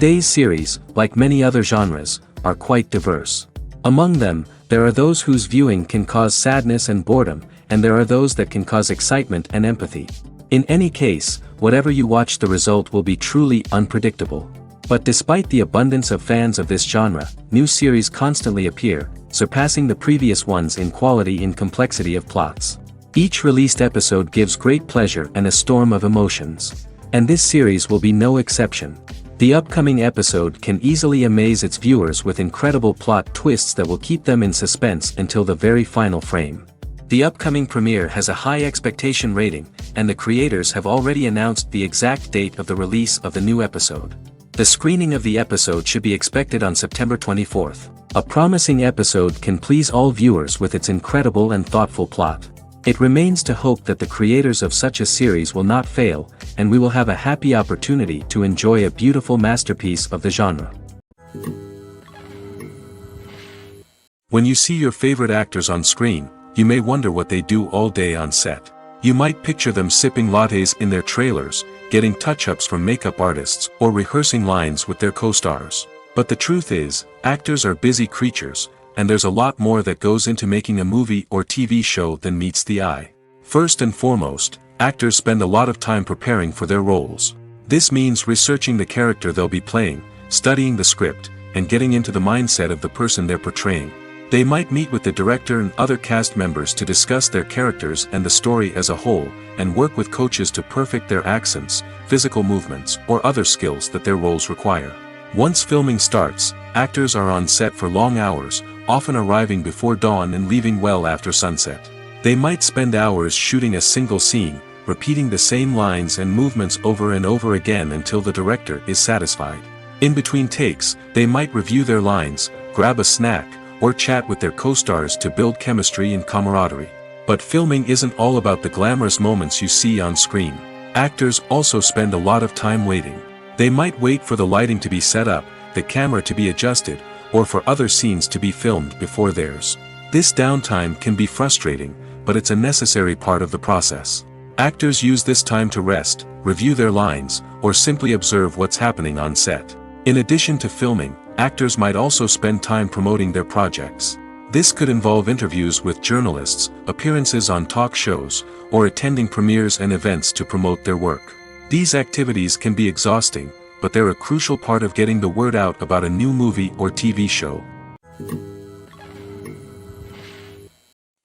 Today's series, like many other genres, are quite diverse. Among them, there are those whose viewing can cause sadness and boredom, and there are those that can cause excitement and empathy. In any case, whatever you watch, the result will be truly unpredictable. But despite the abundance of fans of this genre, new series constantly appear, surpassing the previous ones in quality and complexity of plots. Each released episode gives great pleasure and a storm of emotions. And this series will be no exception. The upcoming episode can easily amaze its viewers with incredible plot twists that will keep them in suspense until the very final frame. The upcoming premiere has a high expectation rating, and the creators have already announced the exact date of the release of the new episode. The screening of the episode should be expected on September 24th. A promising episode can please all viewers with its incredible and thoughtful plot. It remains to hope that the creators of such a series will not fail, and we will have a happy opportunity to enjoy a beautiful masterpiece of the genre. When you see your favorite actors on screen, you may wonder what they do all day on set. You might picture them sipping lattes in their trailers, getting touch-ups from makeup artists, or rehearsing lines with their co-stars. But the truth is, actors are busy creatures, and there's a lot more that goes into making a movie or TV show than meets the eye. First and foremost, actors spend a lot of time preparing for their roles. This means researching the character they'll be playing, studying the script, and getting into the mindset of the person they're portraying. They might meet with the director and other cast members to discuss their characters and the story as a whole, and work with coaches to perfect their accents, physical movements, or other skills that their roles require. Once filming starts, actors are on set for long hours, often arriving before dawn and leaving well after sunset. They might spend hours shooting a single scene, repeating the same lines and movements over and over again until the director is satisfied. In between takes, they might review their lines, grab a snack, or chat with their co-stars to build chemistry and camaraderie. But filming isn't all about the glamorous moments you see on screen. Actors also spend a lot of time waiting. They might wait for the lighting to be set up, the camera to be adjusted, or for other scenes to be filmed before theirs. This downtime can be frustrating, but it's a necessary part of the process. Actors use this time to rest, review their lines, or simply observe what's happening on set. In addition to filming, actors might also spend time promoting their projects. This could involve interviews with journalists, appearances on talk shows, or attending premieres and events to promote their work. These activities can be exhausting, but they're a crucial part of getting the word out about a new movie or TV show.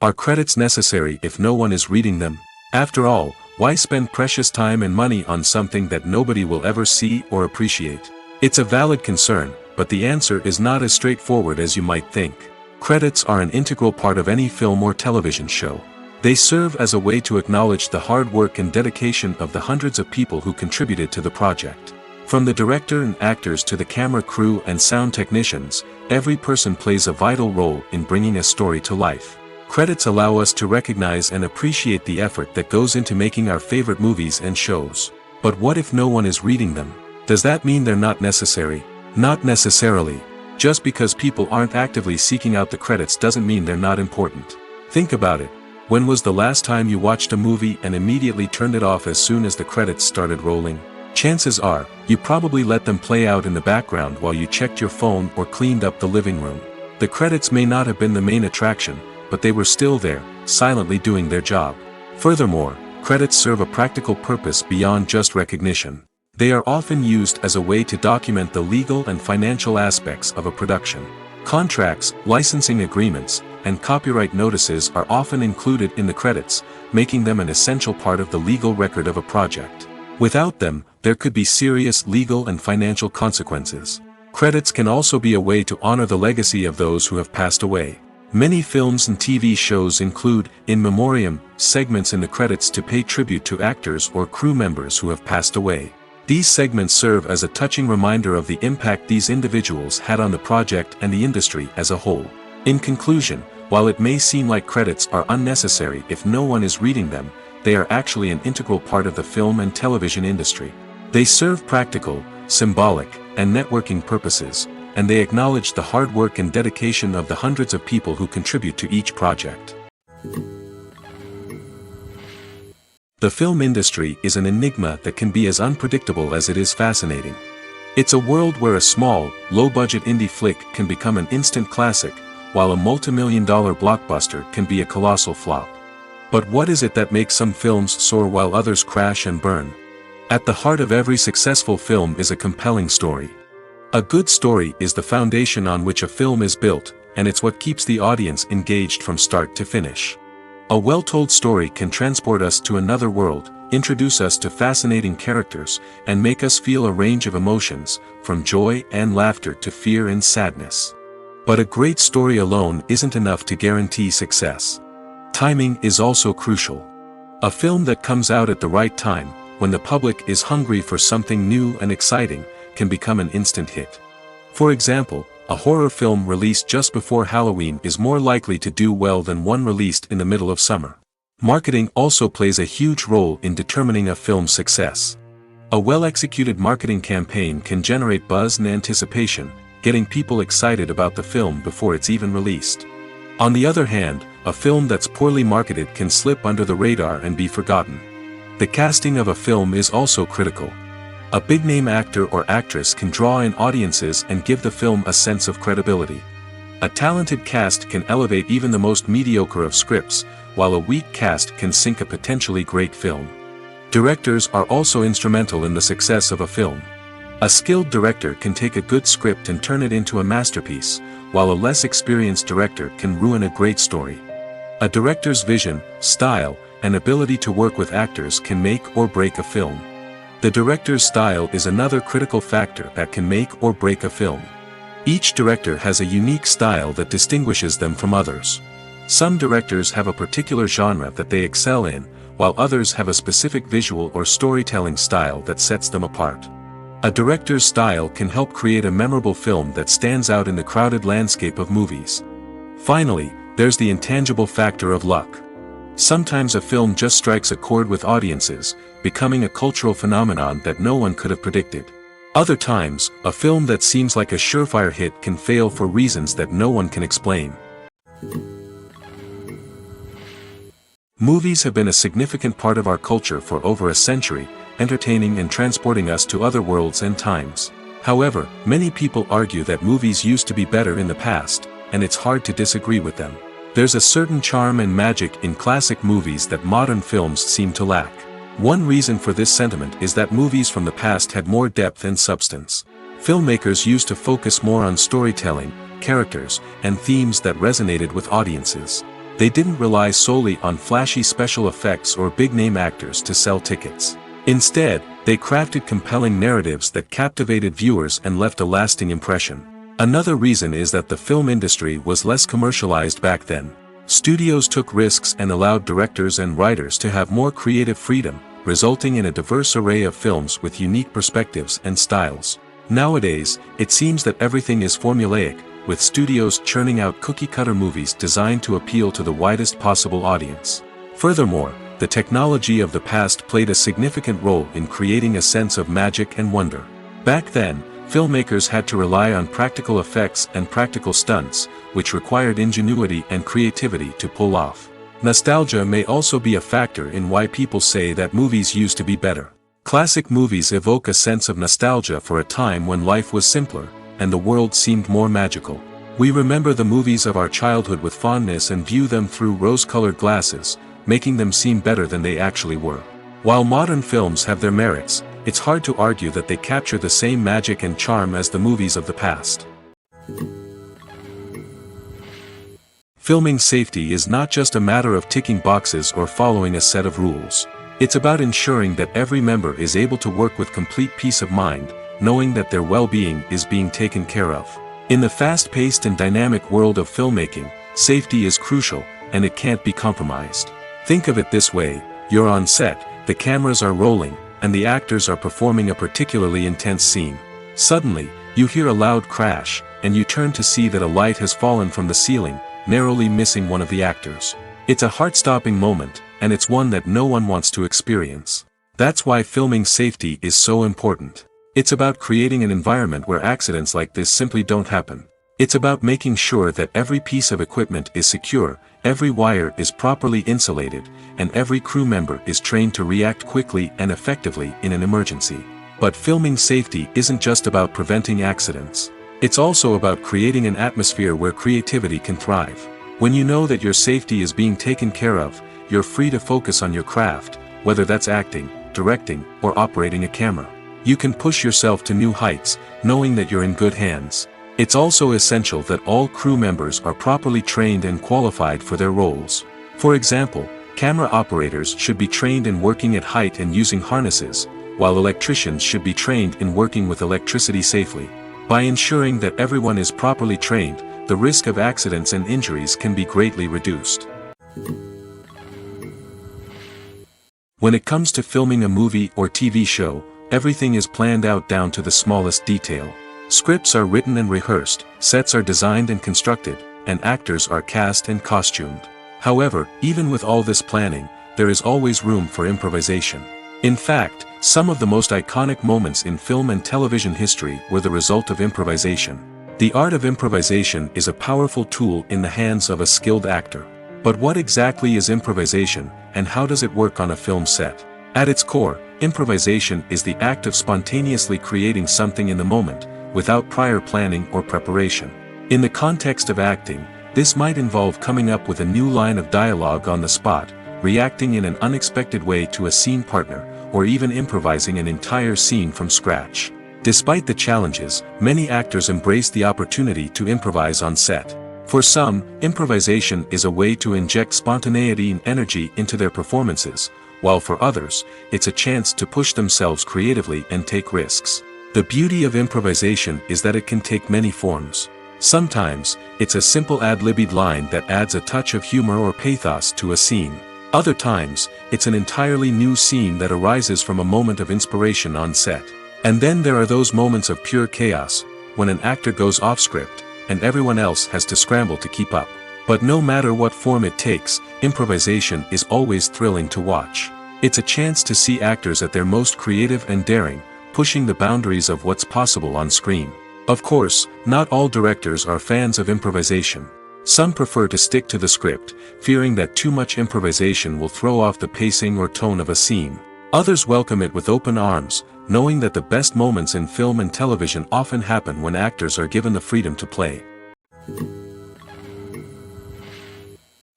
Are credits necessary if no one is reading them? After all, why spend precious time and money on something that nobody will ever see or appreciate? It's a valid concern, but the answer is not as straightforward as you might think. Credits are an integral part of any film or television show. They serve as a way to acknowledge the hard work and dedication of the hundreds of people who contributed to the project. From the director and actors to the camera crew and sound technicians, every person plays a vital role in bringing a story to life. Credits allow us to recognize and appreciate the effort that goes into making our favorite movies and shows. But what if no one is reading them? Does that mean they're not necessary? Not necessarily. Just because people aren't actively seeking out the credits doesn't mean they're not important. Think about it. When was the last time you watched a movie and immediately turned it off as soon as the credits started rolling? Chances are, you probably let them play out in the background while you checked your phone or cleaned up the living room. The credits may not have been the main attraction, but they were still there, silently doing their job. Furthermore, credits serve a practical purpose beyond just recognition. They are often used as a way to document the legal and financial aspects of a production. Contracts, licensing agreements, and copyright notices are often included in the credits, making them an essential part of the legal record of a project. Without them, there could be serious legal and financial consequences. Credits can also be a way to honor the legacy of those who have passed away. Many films and TV shows include, in memoriam, segments in the credits to pay tribute to actors or crew members who have passed away. These segments serve as a touching reminder of the impact these individuals had on the project and the industry as a whole. In conclusion, while it may seem like credits are unnecessary if no one is reading them, they are actually an integral part of the film and television industry. They serve practical, symbolic, and networking purposes, and they acknowledge the hard work and dedication of the hundreds of people who contribute to each project. The film industry is an enigma that can be as unpredictable as it is fascinating. It's a world where a small, low-budget indie flick can become an instant classic, while a multi-million-dollar blockbuster can be a colossal flop. But what is it that makes some films soar while others crash and burn? At the heart of every successful film is a compelling story. A good story is the foundation on which a film is built, and it's what keeps the audience engaged from start to finish. A well-told story can transport us to another world, introduce us to fascinating characters, and make us feel a range of emotions, from joy and laughter to fear and sadness. But a great story alone isn't enough to guarantee success. Timing is also crucial. A film that comes out at the right time, when the public is hungry for something new and exciting, can become an instant hit. For example, a horror film released just before Halloween is more likely to do well than one released in the middle of summer. Marketing also plays a huge role in determining a film's success. A well-executed marketing campaign can generate buzz and anticipation, getting people excited about the film before it's even released. On the other hand, a film that's poorly marketed can slip under the radar and be forgotten. The casting of a film is also critical. A big-name actor or actress can draw in audiences and give the film a sense of credibility. A talented cast can elevate even the most mediocre of scripts, while a weak cast can sink a potentially great film. Directors are also instrumental in the success of a film. A skilled director can take a good script and turn it into a masterpiece, while a less experienced director can ruin a great story. A director's vision, style, and ability to work with actors can make or break a film. The director's style is another critical factor that can make or break a film. Each director has a unique style that distinguishes them from others. Some directors have a particular genre that they excel in, while others have a specific visual or storytelling style that sets them apart. A director's style can help create a memorable film that stands out in the crowded landscape of movies. Finally, there's the intangible factor of luck. Sometimes a film just strikes a chord with audiences, becoming a cultural phenomenon that no one could have predicted. Other times, a film that seems like a surefire hit can fail for reasons that no one can explain. Movies have been a significant part of our culture for over a century, entertaining and transporting us to other worlds and times. However, many people argue that movies used to be better in the past, and it's hard to disagree with them. There's a certain charm and magic in classic movies that modern films seem to lack. One reason for this sentiment is that movies from the past had more depth and substance. Filmmakers used to focus more on storytelling, characters, and themes that resonated with audiences. They didn't rely solely on flashy special effects or big-name actors to sell tickets. Instead, they crafted compelling narratives that captivated viewers and left a lasting impression. Another reason is that the film industry was less commercialized back then. Studios took risks and allowed directors and writers to have more creative freedom, resulting in a diverse array of films with unique perspectives and styles. Nowadays, it seems that everything is formulaic, with studios churning out cookie-cutter movies designed to appeal to the widest possible audience. Furthermore, the technology of the past played a significant role in creating a sense of magic and wonder. Back then, filmmakers had to rely on practical effects and practical stunts, which required ingenuity and creativity to pull off. Nostalgia may also be a factor in why people say that movies used to be better. Classic movies evoke a sense of nostalgia for a time when life was simpler, and the world seemed more magical. We remember the movies of our childhood with fondness and view them through rose-colored glasses, making them seem better than they actually were. While modern films have their merits, it's hard to argue that they capture the same magic and charm as the movies of the past. Filming safety is not just a matter of ticking boxes or following a set of rules. It's about ensuring that every member is able to work with complete peace of mind, knowing that their well-being is being taken care of. In the fast-paced and dynamic world of filmmaking, safety is crucial, and it can't be compromised. Think of it this way: you're on set, the cameras are rolling, and the actors are performing a particularly intense scene. Suddenly, you hear a loud crash, and you turn to see that a light has fallen from the ceiling, narrowly missing one of the actors. It's a heart-stopping moment, and it's one that no one wants to experience. That's why filming safety is so important. It's about creating an environment where accidents like this simply don't happen. It's about making sure that every piece of equipment is secure, every wire is properly insulated, and every crew member is trained to react quickly and effectively in an emergency. But filming safety isn't just about preventing accidents. It's also about creating an atmosphere where creativity can thrive. When you know that your safety is being taken care of, you're free to focus on your craft, whether that's acting, directing, or operating a camera. You can push yourself to new heights, knowing that you're in good hands. It's also essential that all crew members are properly trained and qualified for their roles. For example, camera operators should be trained in working at height and using harnesses, while electricians should be trained in working with electricity safely. By ensuring that everyone is properly trained, the risk of accidents and injuries can be greatly reduced. When it comes to filming a movie or TV show, everything is planned out down to the smallest detail. Scripts are written and rehearsed, sets are designed and constructed, and actors are cast and costumed. However, even with all this planning, there is always room for improvisation. In fact, some of the most iconic moments in film and television history were the result of improvisation. The art of improvisation is a powerful tool in the hands of a skilled actor. But what exactly is improvisation, and how does it work on a film set? At its core, improvisation is the act of spontaneously creating something in the moment, without prior planning or preparation. In the context of acting, this might involve coming up with a new line of dialogue on the spot, reacting in an unexpected way to a scene partner, or even improvising an entire scene from scratch. Despite the challenges, many actors embrace the opportunity to improvise on set. For some, improvisation is a way to inject spontaneity and energy into their performances, while for others, it's a chance to push themselves creatively and take risks. The beauty of improvisation is that it can take many forms. Sometimes, it's a simple ad-libbed line that adds a touch of humor or pathos to a scene. Other times, it's an entirely new scene that arises from a moment of inspiration on set. And then there are those moments of pure chaos, when an actor goes off script, and everyone else has to scramble to keep up. But no matter what form it takes, improvisation is always thrilling to watch. It's a chance to see actors at their most creative and daring, pushing the boundaries of what's possible on screen. Of course, not all directors are fans of improvisation. Some prefer to stick to the script, fearing that too much improvisation will throw off the pacing or tone of a scene. Others welcome it with open arms, knowing that the best moments in film and television often happen when actors are given the freedom to play.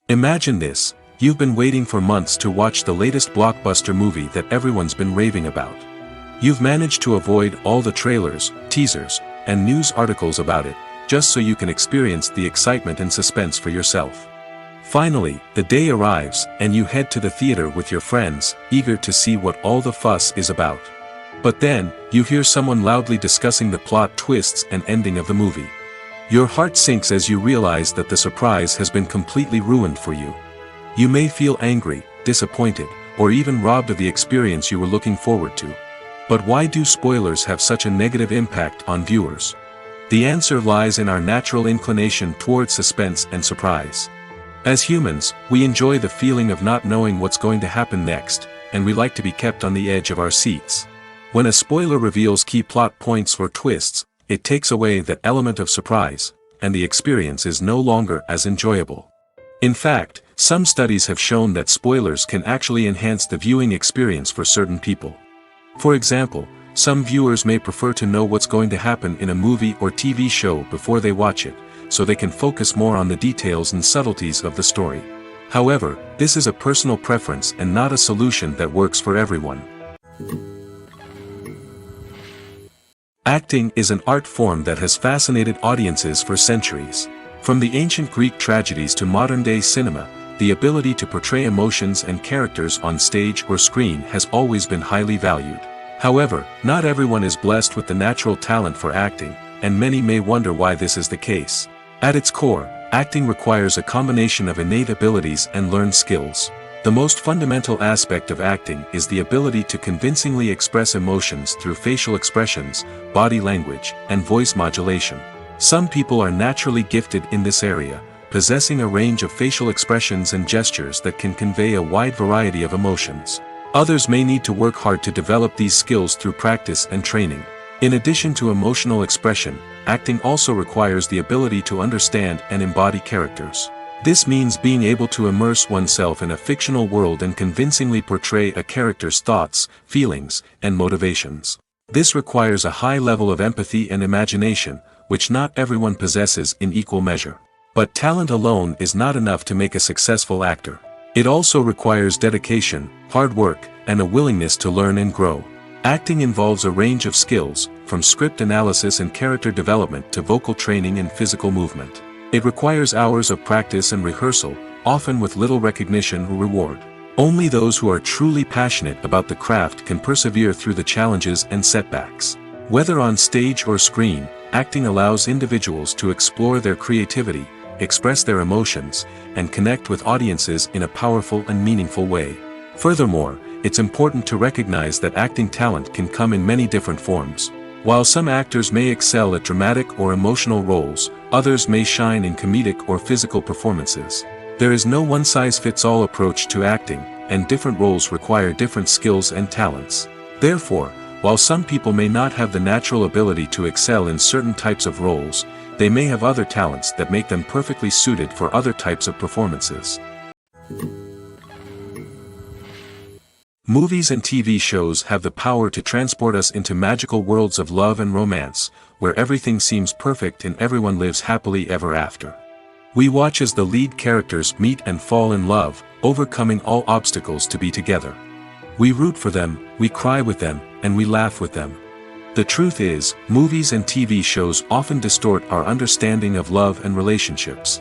Imagine this: you've been waiting for months to watch the latest blockbuster movie that everyone's been raving about. You've managed to avoid all the trailers, teasers, and news articles about it, just so you can experience the excitement and suspense for yourself. Finally, the day arrives, and you head to the theater with your friends, eager to see what all the fuss is about. But then, you hear someone loudly discussing the plot twists and ending of the movie. Your heart sinks as you realize that the surprise has been completely ruined for you. You may feel angry, disappointed, or even robbed of the experience you were looking forward to. But why do spoilers have such a negative impact on viewers? The answer lies in our natural inclination toward suspense and surprise. As humans, we enjoy the feeling of not knowing what's going to happen next, and we like to be kept on the edge of our seats. When a spoiler reveals key plot points or twists, it takes away that element of surprise, and the experience is no longer as enjoyable. In fact, some studies have shown that spoilers can actually enhance the viewing experience for certain people. For example, some viewers may prefer to know what's going to happen in a movie or TV show before they watch it, so they can focus more on the details and subtleties of the story. However, this is a personal preference and not a solution that works for everyone. Acting is an art form that has fascinated audiences for centuries. From the ancient Greek tragedies to modern-day cinema, the ability to portray emotions and characters on stage or screen has always been highly valued. However, not everyone is blessed with the natural talent for acting, and many may wonder why this is the case. At its core, acting requires a combination of innate abilities and learned skills. The most fundamental aspect of acting is the ability to convincingly express emotions through facial expressions, body language, and voice modulation. Some people are naturally gifted in this area, possessing a range of facial expressions and gestures that can convey a wide variety of emotions. Others may need to work hard to develop these skills through practice and training. In addition to emotional expression, acting also requires the ability to understand and embody characters. This means being able to immerse oneself in a fictional world and convincingly portray a character's thoughts, feelings, and motivations. This requires a high level of empathy and imagination, which not everyone possesses in equal measure. But talent alone is not enough to make a successful actor. It also requires dedication, hard work, and a willingness to learn and grow. Acting involves a range of skills, from script analysis and character development to vocal training and physical movement. It requires hours of practice and rehearsal, often with little recognition or reward. Only those who are truly passionate about the craft can persevere through the challenges and setbacks. Whether on stage or screen, acting allows individuals to explore their creativity, express their emotions, and connect with audiences in a powerful and meaningful way. Furthermore, it's important to recognize that acting talent can come in many different forms. While some actors may excel at dramatic or emotional roles, others may shine in comedic or physical performances. There is no one-size-fits-all approach to acting, and different roles require different skills and talents. Therefore, while some people may not have the natural ability to excel in certain types of roles, they may have other talents that make them perfectly suited for other types of performances. Movies and TV shows have the power to transport us into magical worlds of love and romance, where everything seems perfect and everyone lives happily ever after. We watch as the lead characters meet and fall in love, overcoming all obstacles to be together. We root for them, we cry with them, and we laugh with them. The truth is, movies and TV shows often distort our understanding of love and relationships.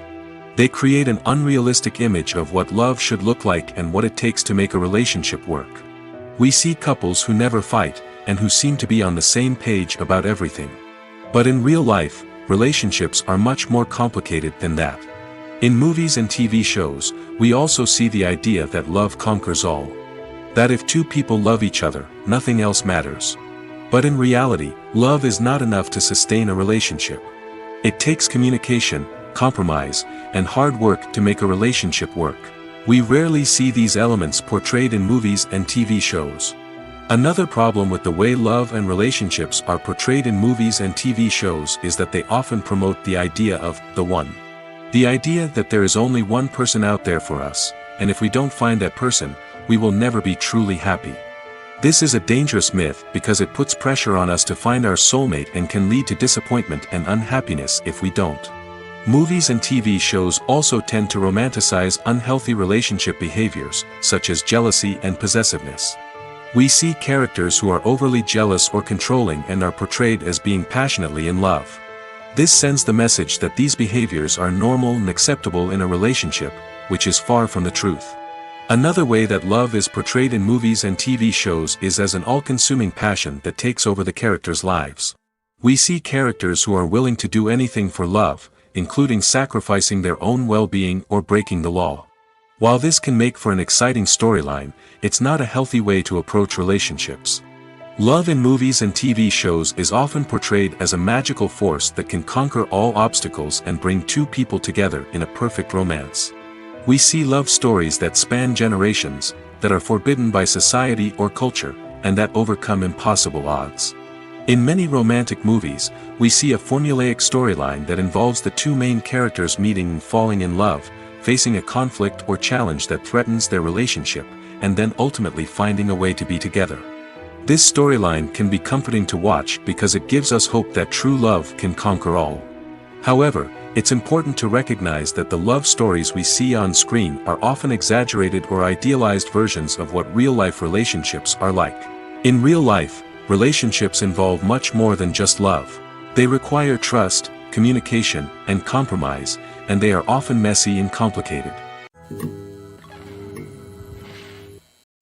They create an unrealistic image of what love should look like and what it takes to make a relationship work. We see couples who never fight, and who seem to be on the same page about everything. But in real life, relationships are much more complicated than that. In movies and TV shows, we also see the idea that love conquers all. That if two people love each other, nothing else matters. But in reality, love is not enough to sustain a relationship. It takes communication, compromise, and hard work to make a relationship work. We rarely see these elements portrayed in movies and TV shows. Another problem with the way love and relationships are portrayed in movies and TV shows is that they often promote the idea of the one. The idea that there is only one person out there for us, and if we don't find that person, we will never be truly happy. This is a dangerous myth because it puts pressure on us to find our soulmate and can lead to disappointment and unhappiness if we don't. Movies and TV shows also tend to romanticize unhealthy relationship behaviors, such as jealousy and possessiveness. We see characters who are overly jealous or controlling and are portrayed as being passionately in love. This sends the message that these behaviors are normal and acceptable in a relationship, which is far from the truth. Another way that love is portrayed in movies and TV shows is as an all-consuming passion that takes over the characters' lives. We see characters who are willing to do anything for love, including sacrificing their own well-being or breaking the law. While this can make for an exciting storyline, it's not a healthy way to approach relationships. Love in movies and TV shows is often portrayed as a magical force that can conquer all obstacles and bring two people together in a perfect romance. We see love stories that span generations, that are forbidden by society or culture, and that overcome impossible odds. In many romantic movies, we see a formulaic storyline that involves the two main characters meeting and falling in love, facing a conflict or challenge that threatens their relationship, and then ultimately finding a way to be together. This storyline can be comforting to watch because it gives us hope that true love can conquer all. However, it's important to recognize that the love stories we see on screen are often exaggerated or idealized versions of what real-life relationships are like. In real life, relationships involve much more than just love. They require trust, communication, and compromise, and they are often messy and complicated.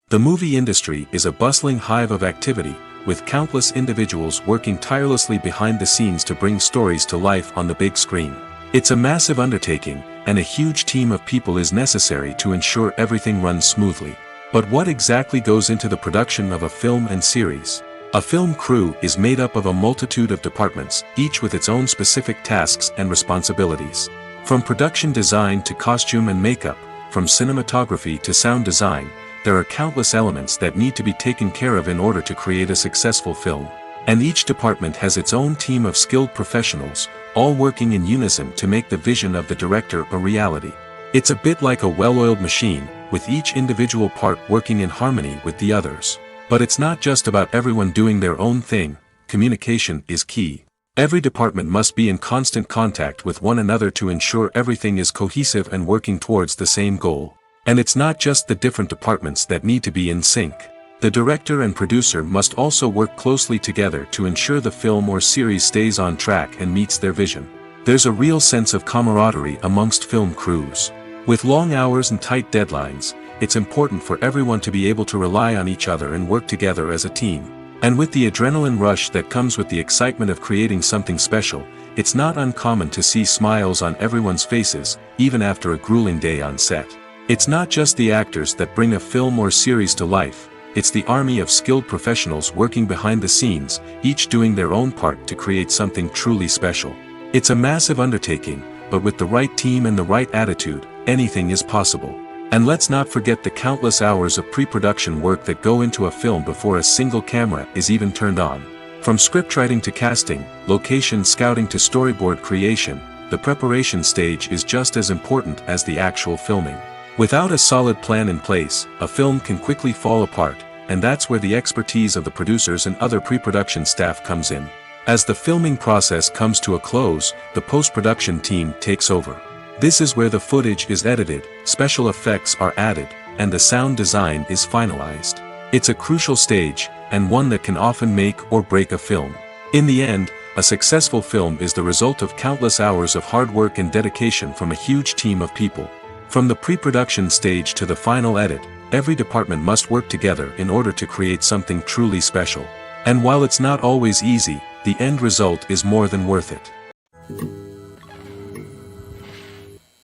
The movie industry is a bustling hive of activity, with countless individuals working tirelessly behind the scenes to bring stories to life on the big screen. It's a massive undertaking, and a huge team of people is necessary to ensure everything runs smoothly. But what exactly goes into the production of a film and series? A film crew is made up of a multitude of departments, each with its own specific tasks and responsibilities. From production design to costume and makeup, from cinematography to sound design, there are countless elements that need to be taken care of in order to create a successful film. And each department has its own team of skilled professionals, all working in unison to make the vision of the director a reality. It's a bit like a well-oiled machine, with each individual part working in harmony with the others. But it's not just about everyone doing their own thing, communication is key. Every department must be in constant contact with one another to ensure everything is cohesive and working towards the same goal. And it's not just the different departments that need to be in sync. The director and producer must also work closely together to ensure the film or series stays on track and meets their vision. There's a real sense of camaraderie amongst film crews. With long hours and tight deadlines, it's important for everyone to be able to rely on each other and work together as a team. And with the adrenaline rush that comes with the excitement of creating something special, it's not uncommon to see smiles on everyone's faces, even after a grueling day on set. It's not just the actors that bring a film or series to life, it's the army of skilled professionals working behind the scenes, each doing their own part to create something truly special. It's a massive undertaking, but with the right team and the right attitude, anything is possible. And let's not forget the countless hours of pre-production work that go into a film before a single camera is even turned on. From scriptwriting to casting, location scouting to storyboard creation, the preparation stage is just as important as the actual filming. Without a solid plan in place, a film can quickly fall apart, and that's where the expertise of the producers and other pre-production staff comes in. As the filming process comes to a close, the post-production team takes over. This is where the footage is edited, special effects are added, and the sound design is finalized. It's a crucial stage, and one that can often make or break a film. In the end, a successful film is the result of countless hours of hard work and dedication from a huge team of people. From the pre-production stage to the final edit, every department must work together in order to create something truly special. And while it's not always easy, the end result is more than worth it.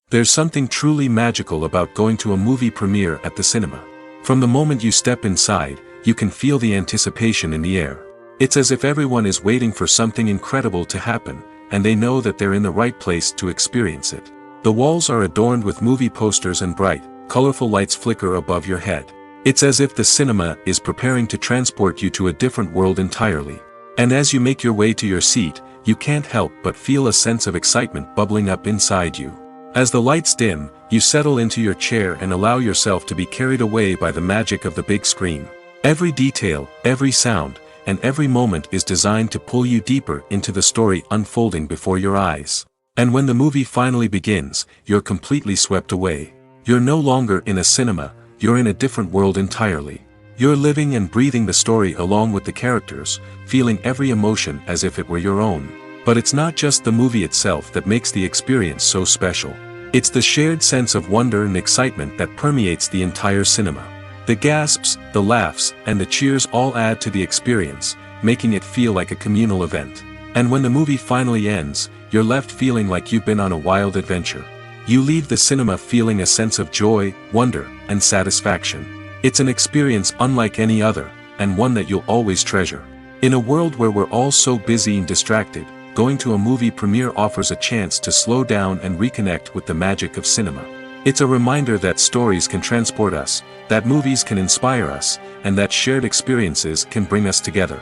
There's something truly magical about going to a movie premiere at the cinema. From the moment you step inside, you can feel the anticipation in the air. It's as if everyone is waiting for something incredible to happen, and they know that they're in the right place to experience it. The walls are adorned with movie posters and bright, colorful lights flicker above your head. It's as if the cinema is preparing to transport you to a different world entirely. And as you make your way to your seat, you can't help but feel a sense of excitement bubbling up inside you. As the lights dim, you settle into your chair and allow yourself to be carried away by the magic of the big screen. Every detail, every sound, and every moment is designed to pull you deeper into the story unfolding before your eyes. And when the movie finally begins, you're completely swept away. You're no longer in a cinema, you're in a different world entirely. You're living and breathing the story along with the characters, feeling every emotion as if it were your own. But it's not just the movie itself that makes the experience so special. It's the shared sense of wonder and excitement that permeates the entire cinema. The gasps, the laughs, and the cheers all add to the experience, making it feel like a communal event. And when the movie finally ends, you're left feeling like you've been on a wild adventure. You leave the cinema feeling a sense of joy, wonder, and satisfaction. It's an experience unlike any other, and one that you'll always treasure. In a world where we're all so busy and distracted, going to a movie premiere offers a chance to slow down and reconnect with the magic of cinema. It's a reminder that stories can transport us, that movies can inspire us, and that shared experiences can bring us together.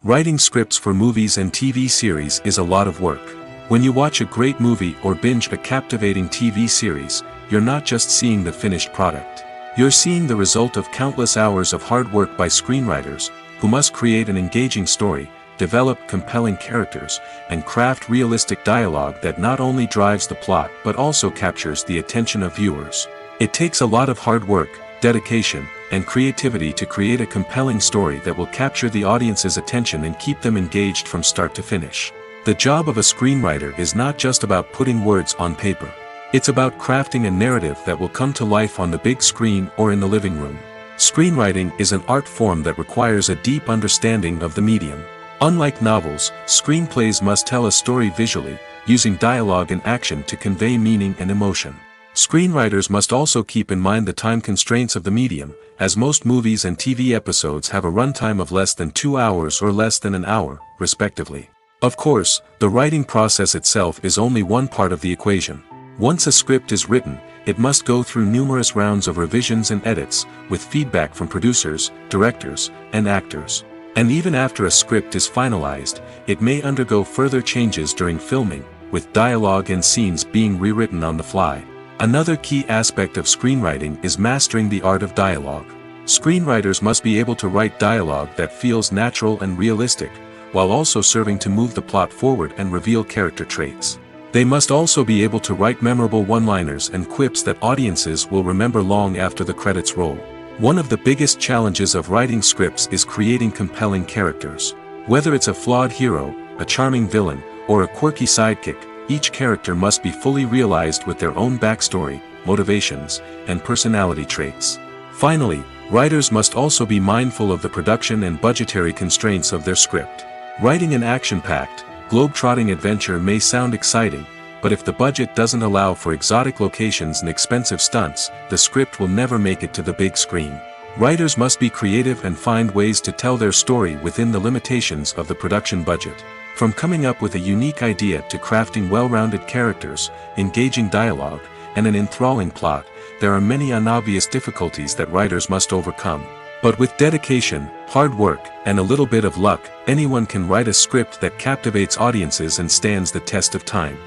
Writing scripts for movies and TV series is a lot of work. When you watch a great movie or binge a captivating TV series, you're not just seeing the finished product. You're seeing the result of countless hours of hard work by screenwriters, who must create an engaging story, develop compelling characters, and craft realistic dialogue that not only drives the plot but also captures the attention of viewers. It takes a lot of hard work, dedication, and creativity to create a compelling story that will capture the audience's attention and keep them engaged from start to finish. The job of a screenwriter is not just about putting words on paper. It's about crafting a narrative that will come to life on the big screen or in the living room. Screenwriting is an art form that requires a deep understanding of the medium. Unlike novels, screenplays must tell a story visually, using dialogue and action to convey meaning and emotion. Screenwriters must also keep in mind the time constraints of the medium, as most movies and TV episodes have a runtime of less than 2 hours or less than an hour, respectively. Of course, the writing process itself is only one part of the equation. Once a script is written, it must go through numerous rounds of revisions and edits, with feedback from producers, directors, and actors. And even after a script is finalized, it may undergo further changes during filming, with dialogue and scenes being rewritten on the fly. Another key aspect of screenwriting is mastering the art of dialogue. Screenwriters must be able to write dialogue that feels natural and realistic, while also serving to move the plot forward and reveal character traits. They must also be able to write memorable one-liners and quips that audiences will remember long after the credits roll. One of the biggest challenges of writing scripts is creating compelling characters. Whether it's a flawed hero, a charming villain, or a quirky sidekick, each character must be fully realized with their own backstory, motivations, and personality traits. Finally, writers must also be mindful of the production and budgetary constraints of their script. Writing an action-packed, globe-trotting adventure may sound exciting, but if the budget doesn't allow for exotic locations and expensive stunts, the script will never make it to the big screen. Writers must be creative and find ways to tell their story within the limitations of the production budget. From coming up with a unique idea to crafting well-rounded characters, engaging dialogue, and an enthralling plot, there are many unobvious difficulties that writers must overcome. But with dedication, hard work, and a little bit of luck, anyone can write a script that captivates audiences and stands the test of time.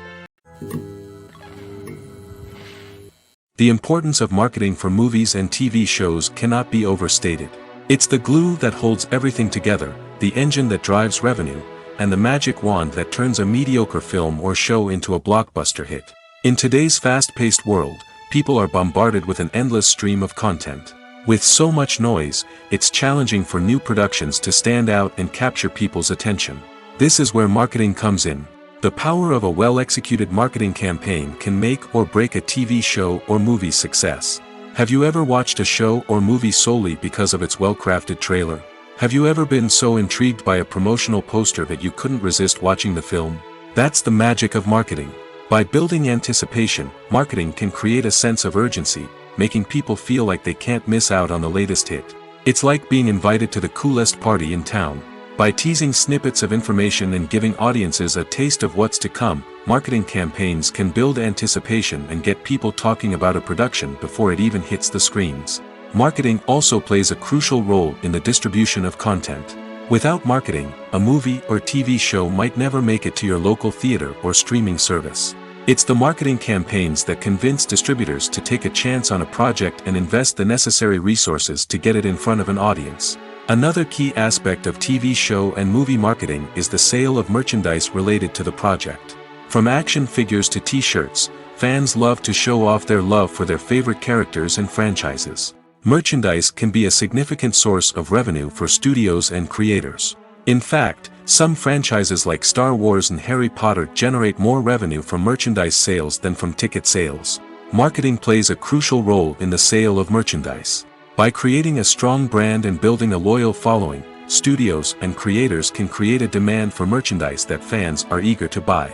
The importance of marketing for movies and TV shows cannot be overstated. It's the glue that holds everything together, the engine that drives revenue, and the magic wand that turns a mediocre film or show into a blockbuster hit. In today's fast-paced world, people are bombarded with an endless stream of content. With so much noise, it's challenging for new productions to stand out and capture people's attention. This is where marketing comes in. The power of a well-executed marketing campaign can make or break a TV show or movie's success. Have you ever watched a show or movie solely because of its well-crafted trailer? Have you ever been so intrigued by a promotional poster that you couldn't resist watching the film? That's the magic of marketing. By building anticipation, marketing can create a sense of urgency, making people feel like they can't miss out on the latest hit. It's like being invited to the coolest party in town. By teasing snippets of information and giving audiences a taste of what's to come, marketing campaigns can build anticipation and get people talking about a production before it even hits the screens. Marketing also plays a crucial role in the distribution of content. Without marketing, a movie or TV show might never make it to your local theater or streaming service. It's the marketing campaigns that convince distributors to take a chance on a project and invest the necessary resources to get it in front of an audience. Another key aspect of TV show and movie marketing is the sale of merchandise related to the project. From action figures to t-shirts, fans love to show off their love for their favorite characters and franchises. Merchandise can be a significant source of revenue for studios and creators. In fact, some franchises like Star Wars and Harry Potter generate more revenue from merchandise sales than from ticket sales. Marketing plays a crucial role in the sale of merchandise. By creating a strong brand and building a loyal following, studios and creators can create a demand for merchandise that fans are eager to buy.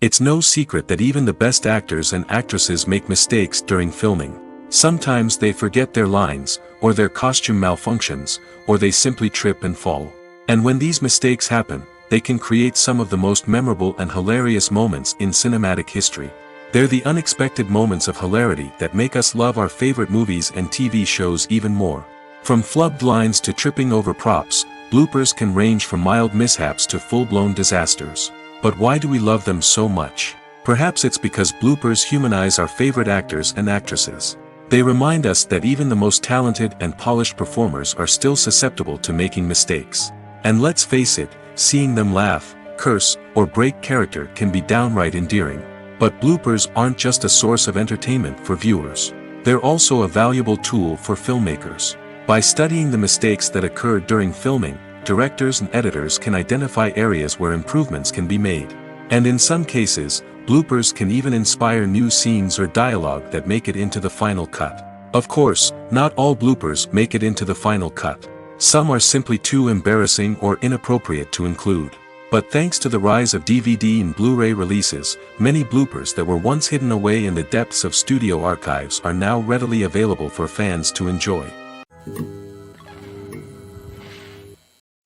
It's no secret that even the best actors and actresses make mistakes during filming. Sometimes they forget their lines, or their costume malfunctions, or they simply trip and fall. And when these mistakes happen, they can create some of the most memorable and hilarious moments in cinematic history. They're the unexpected moments of hilarity that make us love our favorite movies and TV shows even more. From flubbed lines to tripping over props, bloopers can range from mild mishaps to full-blown disasters. But why do we love them so much? Perhaps it's because bloopers humanize our favorite actors and actresses. They remind us that even the most talented and polished performers are still susceptible to making mistakes. And let's face it, seeing them laugh, curse, or break character can be downright endearing. But bloopers aren't just a source of entertainment for viewers. They're also a valuable tool for filmmakers. By studying the mistakes that occur during filming, directors and editors can identify areas where improvements can be made. And in some cases, bloopers can even inspire new scenes or dialogue that make it into the final cut. Of course, not all bloopers make it into the final cut. Some are simply too embarrassing or inappropriate to include. But thanks to the rise of DVD and Blu-ray releases, many bloopers that were once hidden away in the depths of studio archives are now readily available for fans to enjoy.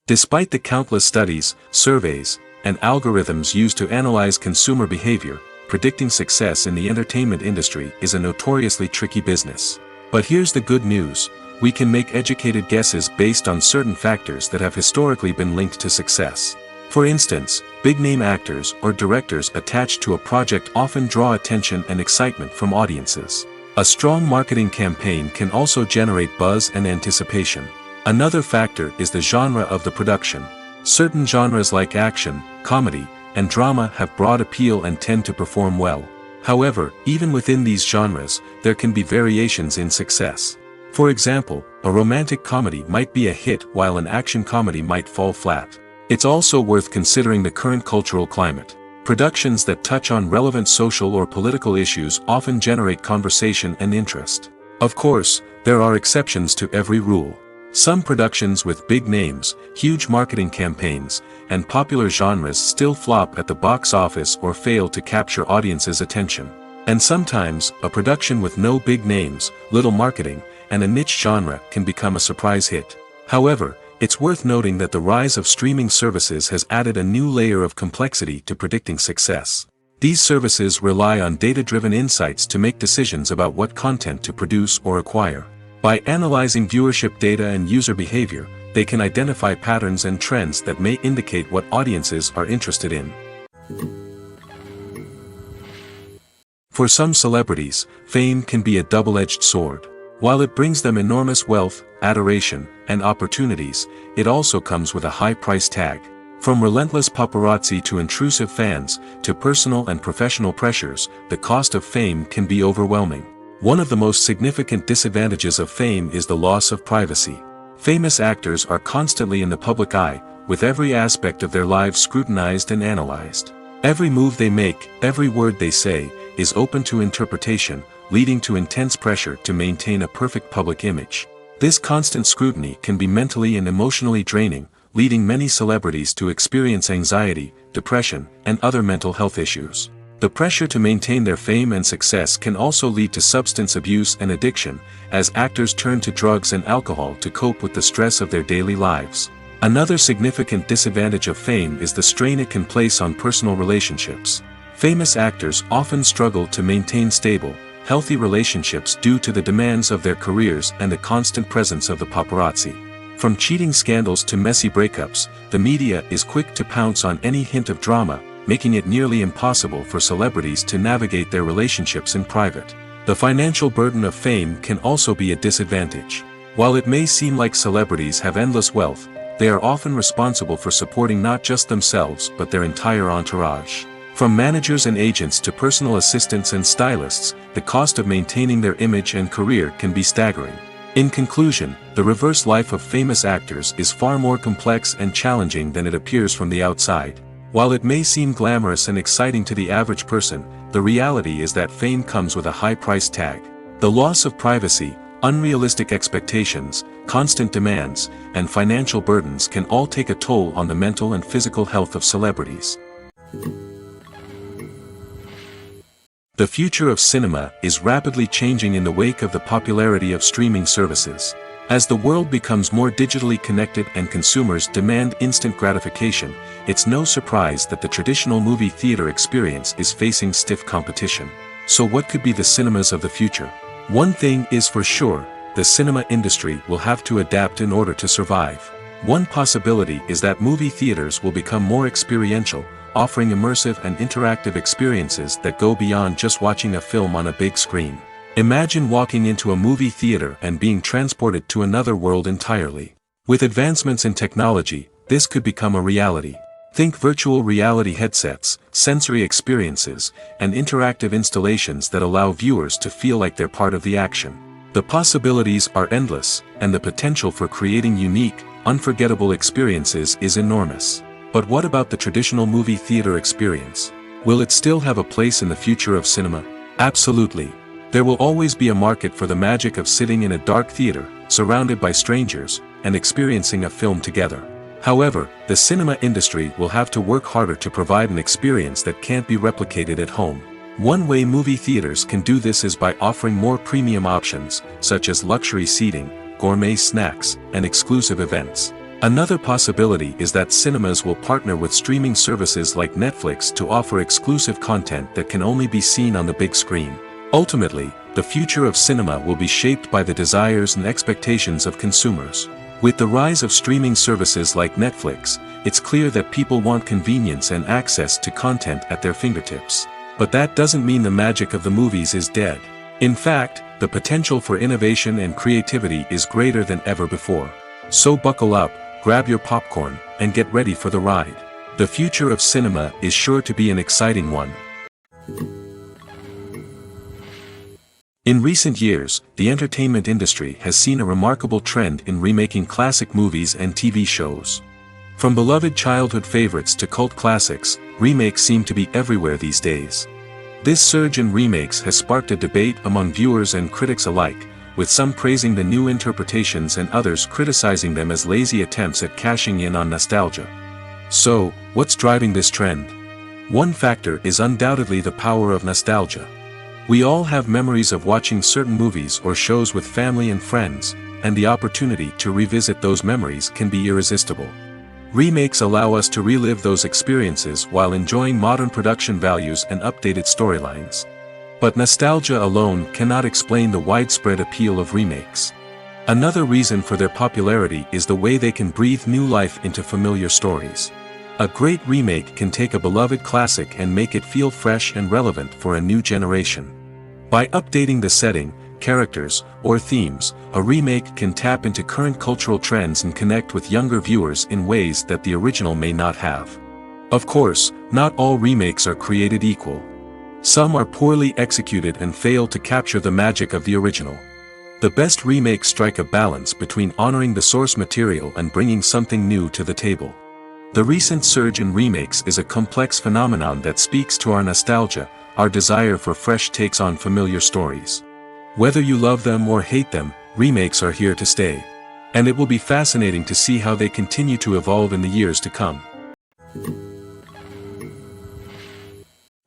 Despite the countless studies, surveys, and algorithms used to analyze consumer behavior, predicting success in the entertainment industry is a notoriously tricky business. But here's the good news: we can make educated guesses based on certain factors that have historically been linked to success. For instance, big-name actors or directors attached to a project often draw attention and excitement from audiences. A strong marketing campaign can also generate buzz and anticipation. Another factor is the genre of the production. Certain genres like action, comedy, and drama have broad appeal and tend to perform well. However, even within these genres, there can be variations in success. For example, a romantic comedy might be a hit while an action comedy might fall flat. It's also worth considering the current cultural climate. Productions that touch on relevant social or political issues often generate conversation and interest. Of course, there are exceptions to every rule. Some productions with big names, huge marketing campaigns, and popular genres still flop at the box office or fail to capture audiences' attention. And sometimes, a production with no big names, little marketing, and a niche genre can become a surprise hit. However, it's worth noting that the rise of streaming services has added a new layer of complexity to predicting success. These services rely on data-driven insights to make decisions about what content to produce or acquire. By analyzing viewership data and user behavior, they can identify patterns and trends that may indicate what audiences are interested in. For some celebrities, fame can be a double-edged sword. While it brings them enormous wealth, adoration, and opportunities, it also comes with a high price tag. From relentless paparazzi to intrusive fans, to personal and professional pressures, the cost of fame can be overwhelming. One of the most significant disadvantages of fame is the loss of privacy. Famous actors are constantly in the public eye, with every aspect of their lives scrutinized and analyzed. Every move they make, every word they say, is open to interpretation, leading to intense pressure to maintain a perfect public image. This constant scrutiny can be mentally and emotionally draining, leading many celebrities to experience anxiety, depression, and other mental health issues. The pressure to maintain their fame and success can also lead to substance abuse and addiction, as actors turn to drugs and alcohol to cope with the stress of their daily lives. Another significant disadvantage of fame is the strain it can place on personal relationships. Famous actors often struggle to maintain stable, healthy relationships due to the demands of their careers and the constant presence of the paparazzi. From cheating scandals to messy breakups, the media is quick to pounce on any hint of drama, making it nearly impossible for celebrities to navigate their relationships in private. The financial burden of fame can also be a disadvantage. While it may seem like celebrities have endless wealth, they are often responsible for supporting not just themselves but their entire entourage. From managers and agents to personal assistants and stylists, the cost of maintaining their image and career can be staggering. In conclusion, the reverse life of famous actors is far more complex and challenging than it appears from the outside. While it may seem glamorous and exciting to the average person, the reality is that fame comes with a high price tag. The loss of privacy, unrealistic expectations, constant demands, and financial burdens can all take a toll on the mental and physical health of celebrities. The future of cinema is rapidly changing in the wake of the popularity of streaming services. As the world becomes more digitally connected and consumers demand instant gratification, it's no surprise that the traditional movie theater experience is facing stiff competition. So what could be the cinemas of the future? One thing is for sure, the cinema industry will have to adapt in order to survive. One possibility is that movie theaters will become more experiential, offering immersive and interactive experiences that go beyond just watching a film on a big screen. Imagine walking into a movie theater and being transported to another world entirely. With advancements in technology, this could become a reality. Think virtual reality headsets, sensory experiences, and interactive installations that allow viewers to feel like they're part of the action. The possibilities are endless, and the potential for creating unique, unforgettable experiences is enormous. But what about the traditional movie theater experience? Will it still have a place in the future of cinema? Absolutely. There will always be a market for the magic of sitting in a dark theater, surrounded by strangers, and experiencing a film together. However, the cinema industry will have to work harder to provide an experience that can't be replicated at home. One way movie theaters can do this is by offering more premium options, such as luxury seating, gourmet snacks, and exclusive events. Another possibility is that cinemas will partner with streaming services like Netflix to offer exclusive content that can only be seen on the big screen. Ultimately, the future of cinema will be shaped by the desires and expectations of consumers. With the rise of streaming services like Netflix, it's clear that people want convenience and access to content at their fingertips. But that doesn't mean the magic of the movies is dead. In fact, The potential for innovation and creativity is greater than ever before. So buckle up, grab your popcorn, and get ready for the ride. The future of cinema is sure to be an exciting one. In recent years, the entertainment industry has seen a remarkable trend in remaking classic movies and TV shows. From beloved childhood favorites to cult classics, remakes seem to be everywhere these days. This surge in remakes has sparked a debate among viewers and critics alike, with some praising the new interpretations and others criticizing them as lazy attempts at cashing in on nostalgia. So, what's driving this trend? One factor is undoubtedly the power of nostalgia. We all have memories of watching certain movies or shows with family and friends, and the opportunity to revisit those memories can be irresistible. Remakes allow us to relive those experiences while enjoying modern production values and updated storylines. But nostalgia alone cannot explain the widespread appeal of remakes. Another reason for their popularity is the way they can breathe new life into familiar stories. A great remake can take a beloved classic and make it feel fresh and relevant for a new generation. By updating the setting, characters, or themes, a remake can tap into current cultural trends and connect with younger viewers in ways that the original may not have. Of course, not all remakes are created equal. Some are poorly executed and fail to capture the magic of the original. The best remakes strike a balance between honoring the source material and bringing something new to the table. The recent surge in remakes is a complex phenomenon that speaks to our nostalgia, our desire for fresh takes on familiar stories. Whether you love them or hate them, remakes are here to stay. And it will be fascinating to see how they continue to evolve in the years to come.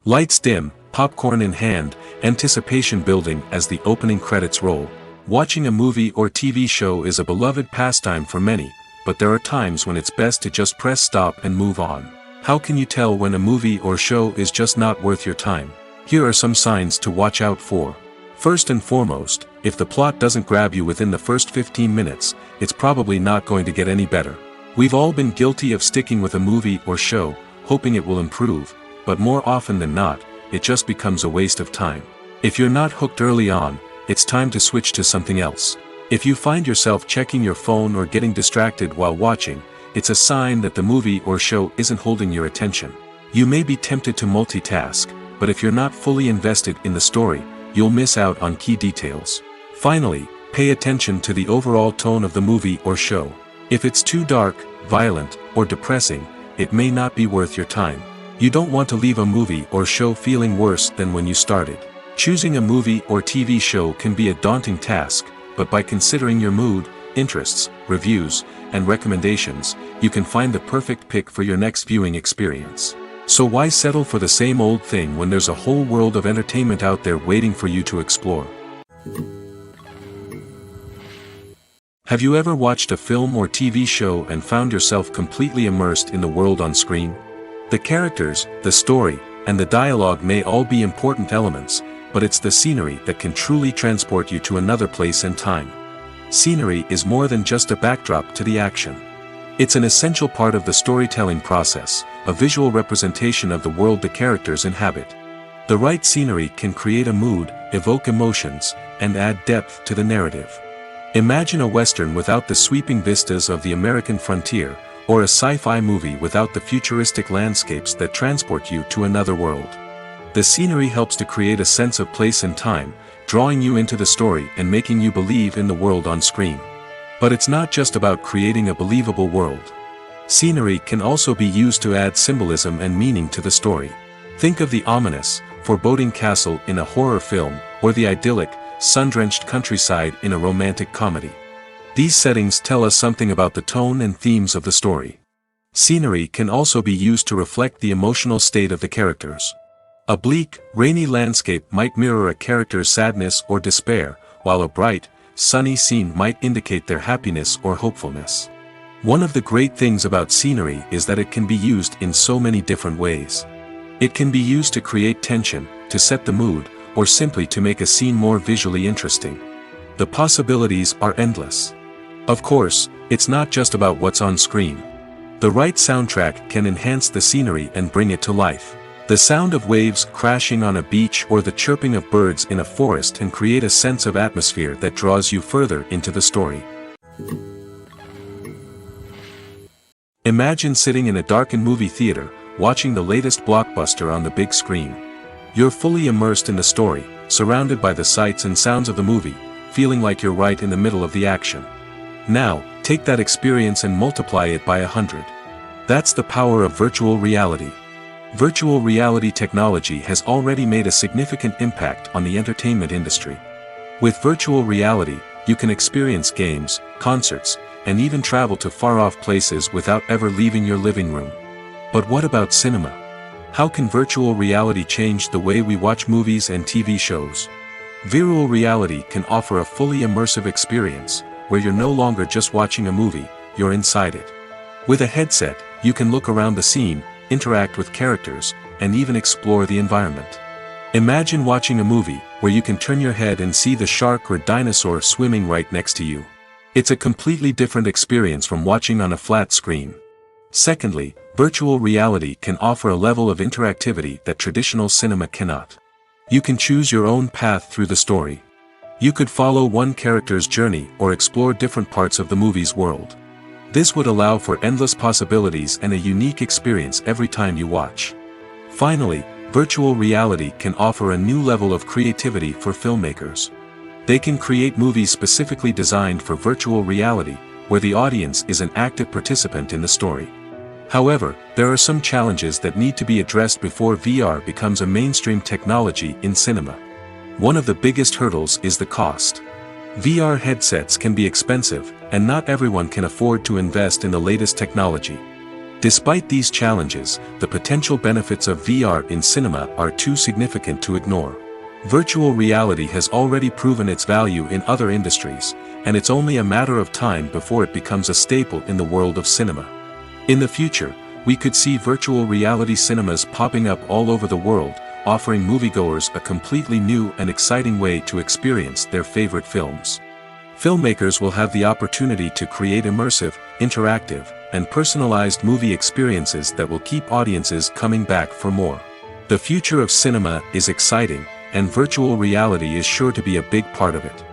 Lights dim, popcorn in hand, anticipation building as the opening credits roll. Watching a movie or TV show is a beloved pastime for many, but there are times when it's best to just press stop and move on. How can you tell when a movie or show is just not worth your time? Here are some signs to watch out for. First and foremost, if the plot doesn't grab you within the first 15 minutes, it's probably not going to get any better. We've all been guilty of sticking with a movie or show, hoping it will improve, but more often than not, it just becomes a waste of time. If you're not hooked early on, it's time to switch to something else. If you find yourself checking your phone or getting distracted while watching, it's a sign that the movie or show isn't holding your attention. You may be tempted to multitask, but if you're not fully invested in the story, you'll miss out on key details. Finally, pay attention to the overall tone of the movie or show. If it's too dark, violent, or depressing, it may not be worth your time. You don't want to leave a movie or show feeling worse than when you started. Choosing a movie or TV show can be a daunting task, but by considering your mood, interests, reviews, and recommendations, you can find the perfect pick for your next viewing experience. So why settle for the same old thing when there's a whole world of entertainment out there waiting for you to explore? Have you ever watched a film or TV show and found yourself completely immersed in the world on screen? The characters, the story, and the dialogue may all be important elements, but it's the scenery that can truly transport you to another place and time. Scenery is more than just a backdrop to the action. It's an essential part of the storytelling process, a visual representation of the world the characters inhabit. The right scenery can create a mood, evoke emotions, and add depth to the narrative. Imagine a Western without the sweeping vistas of the American frontier, or a sci-fi movie without the futuristic landscapes that transport you to another world. The scenery helps to create a sense of place and time, drawing you into the story and making you believe in the world on screen. But it's not just about creating a believable world. Scenery can also be used to add symbolism and meaning to the story. Think of the ominous, foreboding castle in a horror film, or the idyllic, sun-drenched countryside in a romantic comedy. These settings tell us something about the tone and themes of the story. Scenery can also be used to reflect the emotional state of the characters. A bleak, rainy landscape might mirror a character's sadness or despair, while a bright, sunny scene might indicate their happiness or hopefulness. One of the great things about scenery is that it can be used in so many different ways. It can be used to create tension, to set the mood, or simply to make a scene more visually interesting. The possibilities are endless. Of course, it's not just about what's on screen. The right soundtrack can enhance the scenery and bring it to life. The sound of waves crashing on a beach or the chirping of birds in a forest can create a sense of atmosphere that draws you further into the story. Imagine sitting in a darkened movie theater, watching the latest blockbuster on the big screen. You're fully immersed in the story, surrounded by the sights and sounds of the movie, feeling like you're right in the middle of the action. Now, take that experience and multiply it by 100. That's the power of virtual reality. Virtual reality technology has already made a significant impact on the entertainment industry. With virtual reality, you can experience games, concerts, and even travel to far-off places without ever leaving your living room. But what about cinema? How can virtual reality change the way we watch movies and TV shows? Virtual reality can offer a fully immersive experience, where you're no longer just watching a movie, you're inside it. With a headset, you can look around the scene, interact with characters, and even explore the environment. Imagine watching a movie where you can turn your head and see the shark or dinosaur swimming right next to you. It's a completely different experience from watching on a flat screen. Secondly, virtual reality can offer a level of interactivity that traditional cinema cannot. You can choose your own path through the story. You could follow one character's journey or explore different parts of the movie's world. This would allow for endless possibilities and a unique experience every time you watch. Finally, virtual reality can offer a new level of creativity for filmmakers. They can create movies specifically designed for virtual reality, where the audience is an active participant in the story. However, there are some challenges that need to be addressed before VR becomes a mainstream technology in cinema. One of the biggest hurdles is the cost. VR headsets can be expensive, and not everyone can afford to invest in the latest technology. Despite these challenges, the potential benefits of VR in cinema are too significant to ignore. Virtual reality has already proven its value in other industries, and it's only a matter of time before it becomes a staple in the world of cinema. In the future, we could see virtual reality cinemas popping up all over the world, offering moviegoers a completely new and exciting way to experience their favorite films. Filmmakers will have the opportunity to create immersive, interactive, and personalized movie experiences that will keep audiences coming back for more. The future of cinema is exciting, and virtual reality is sure to be a big part of it.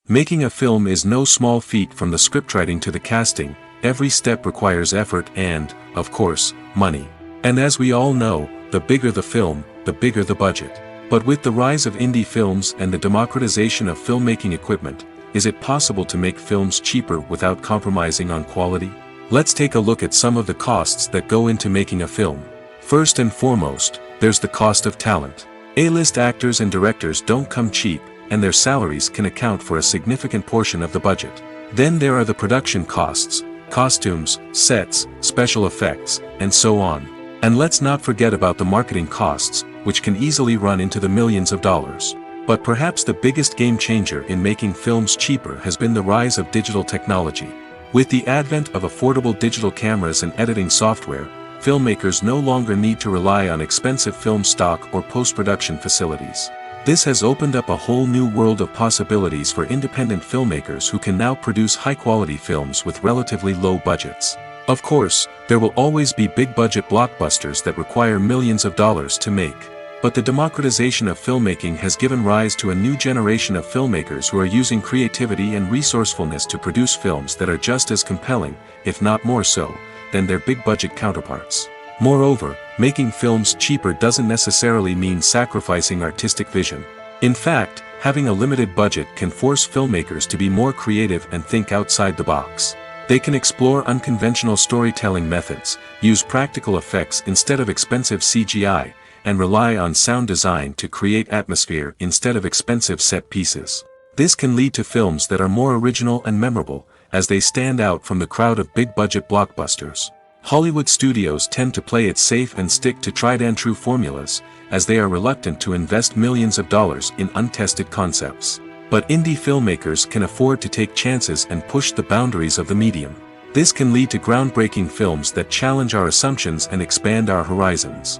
Making a film is no small feat. From the scriptwriting to the casting, every step requires effort and, of course, money. And as we all know, the bigger the film, the bigger the budget. But with the rise of indie films and the democratization of filmmaking equipment, is it possible to make films cheaper without compromising on quality? Let's take a look at some of the costs that go into making a film. First and foremost, there's the cost of talent. A-list actors and directors don't come cheap, and their salaries can account for a significant portion of the budget. Then there are the production costs, costumes, sets, special effects, and so on. And let's not forget about the marketing costs, which can easily run into the millions of dollars. But perhaps the biggest game changer in making films cheaper has been the rise of digital technology. With the advent of affordable digital cameras and editing software, filmmakers no longer need to rely on expensive film stock or post-production facilities. This has opened up a whole new world of possibilities for independent filmmakers who can now produce high-quality films with relatively low budgets. Of course, there will always be big-budget blockbusters that require millions of dollars to make. But the democratization of filmmaking has given rise to a new generation of filmmakers who are using creativity and resourcefulness to produce films that are just as compelling, if not more so, than their big-budget counterparts. Moreover, making films cheaper doesn't necessarily mean sacrificing artistic vision. In fact, having a limited budget can force filmmakers to be more creative and think outside the box. They can explore unconventional storytelling methods, use practical effects instead of expensive CGI, and rely on sound design to create atmosphere instead of expensive set pieces. This can lead to films that are more original and memorable, as they stand out from the crowd of big-budget blockbusters. Hollywood studios tend to play it safe and stick to tried-and-true formulas, as they are reluctant to invest millions of dollars in untested concepts. But indie filmmakers can afford to take chances and push the boundaries of the medium. This can lead to groundbreaking films that challenge our assumptions and expand our horizons.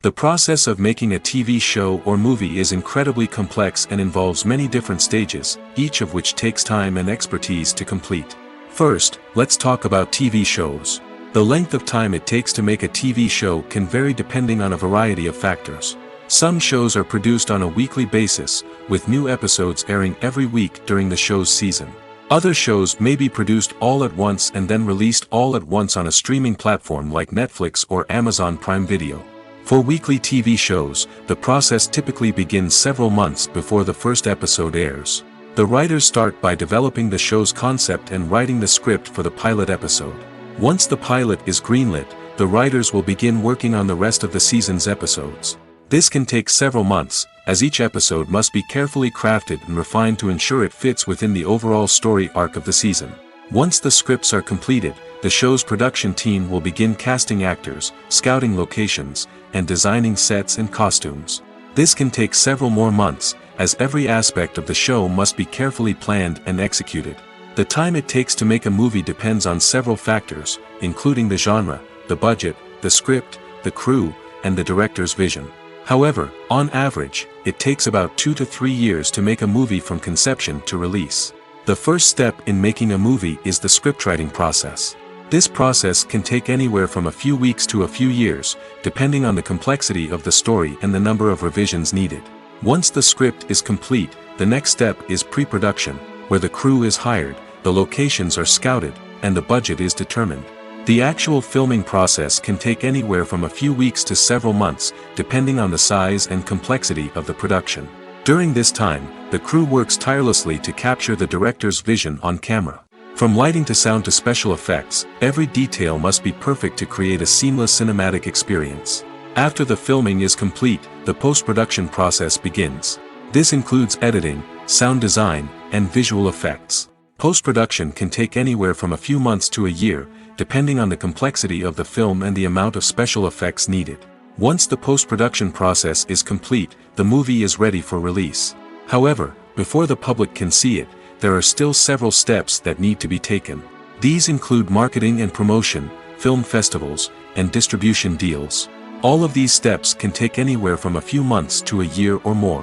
The process of making a TV show or movie is incredibly complex and involves many different stages, each of which takes time and expertise to complete. First, let's talk about TV shows. The length of time it takes to make a TV show can vary depending on a variety of factors. Some shows are produced on a weekly basis, with new episodes airing every week during the show's season. Other shows may be produced all at once and then released all at once on a streaming platform like Netflix or Amazon Prime Video. For weekly TV shows, the process typically begins several months before the first episode airs. The writers start by developing the show's concept and writing the script for the pilot episode. Once the pilot is greenlit, the writers will begin working on the rest of the season's episodes. This can take several months, as each episode must be carefully crafted and refined to ensure it fits within the overall story arc of the season. Once the scripts are completed, the show's production team will begin casting actors, scouting locations, and designing sets and costumes. This can take several more months, as every aspect of the show must be carefully planned and executed. The time it takes to make a movie depends on several factors, including the genre, the budget, the script, the crew, and the director's vision. However, on average, it takes about 2 to 3 years to make a movie from conception to release. The first step in making a movie is the scriptwriting process. This process can take anywhere from a few weeks to a few years, depending on the complexity of the story and the number of revisions needed. Once the script is complete, the next step is pre-production, where the crew is hired, the locations are scouted, and the budget is determined. The actual filming process can take anywhere from a few weeks to several months, depending on the size and complexity of the production. During this time, the crew works tirelessly to capture the director's vision on camera. From lighting to sound to special effects, every detail must be perfect to create a seamless cinematic experience. After the filming is complete, the post-production process begins. This includes editing, sound design, and visual effects. Post-production can take anywhere from a few months to a year, depending on the complexity of the film and the amount of special effects needed. Once the post-production process is complete, the movie is ready for release. However, before the public can see it, there are still several steps that need to be taken. These include marketing and promotion, film festivals, and distribution deals. All of these steps can take anywhere from a few months to a year or more.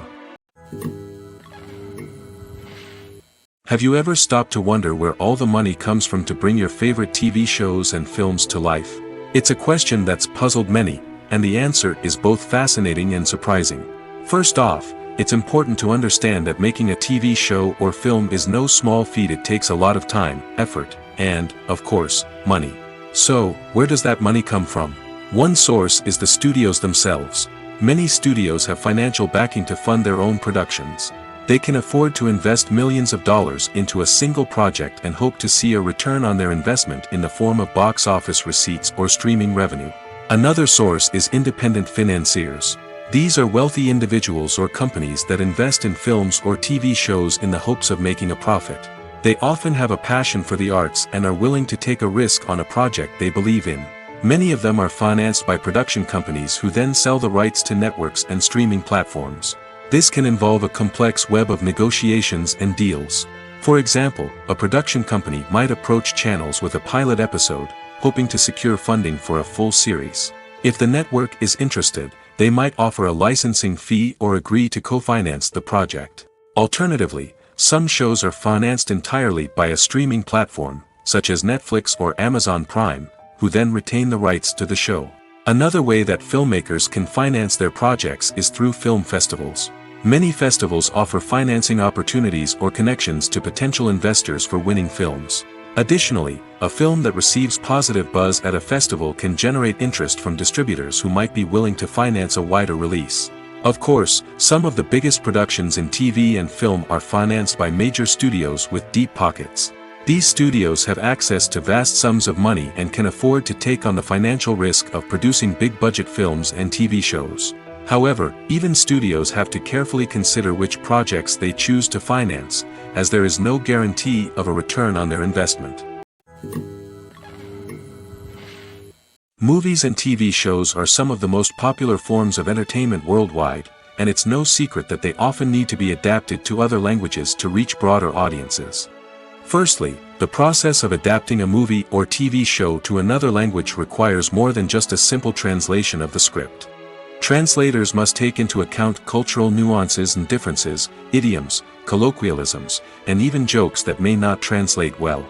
Have you ever stopped to wonder where all the money comes from to bring your favorite TV shows and films to life? It's a question that's puzzled many, and the answer is both fascinating and surprising. First off, it's important to understand that making a TV show or film is no small feat. It takes a lot of time, effort, and, of course, money. So, where does that money come from? One source is the studios themselves. Many studios have financial backing to fund their own productions. They can afford to invest millions of dollars into a single project and hope to see a return on their investment in the form of box office receipts or streaming revenue. Another source is independent financiers. These are wealthy individuals or companies that invest in films or TV shows in the hopes of making a profit. They often have a passion for the arts and are willing to take a risk on a project they believe in. Many of them are financed by production companies who then sell the rights to networks and streaming platforms. This can involve a complex web of negotiations and deals. For example, a production company might approach channels with a pilot episode, hoping to secure funding for a full series. If the network is interested, they might offer a licensing fee or agree to co-finance the project. Alternatively, some shows are financed entirely by a streaming platform, such as Netflix or Amazon Prime, who then retain the rights to the show. Another way that filmmakers can finance their projects is through film festivals. Many festivals offer financing opportunities or connections to potential investors for winning films. Additionally, a film that receives positive buzz at a festival can generate interest from distributors who might be willing to finance a wider release. Of course, some of the biggest productions in TV and film are financed by major studios with deep pockets. These studios have access to vast sums of money and can afford to take on the financial risk of producing big-budget films and TV shows. However, even studios have to carefully consider which projects they choose to finance, as there is no guarantee of a return on their investment. Movies and TV shows are some of the most popular forms of entertainment worldwide, and it's no secret that they often need to be adapted to other languages to reach broader audiences. Firstly, the process of adapting a movie or TV show to another language requires more than just a simple translation of the script. Translators must take into account cultural nuances and differences, idioms, colloquialisms, and even jokes that may not translate well.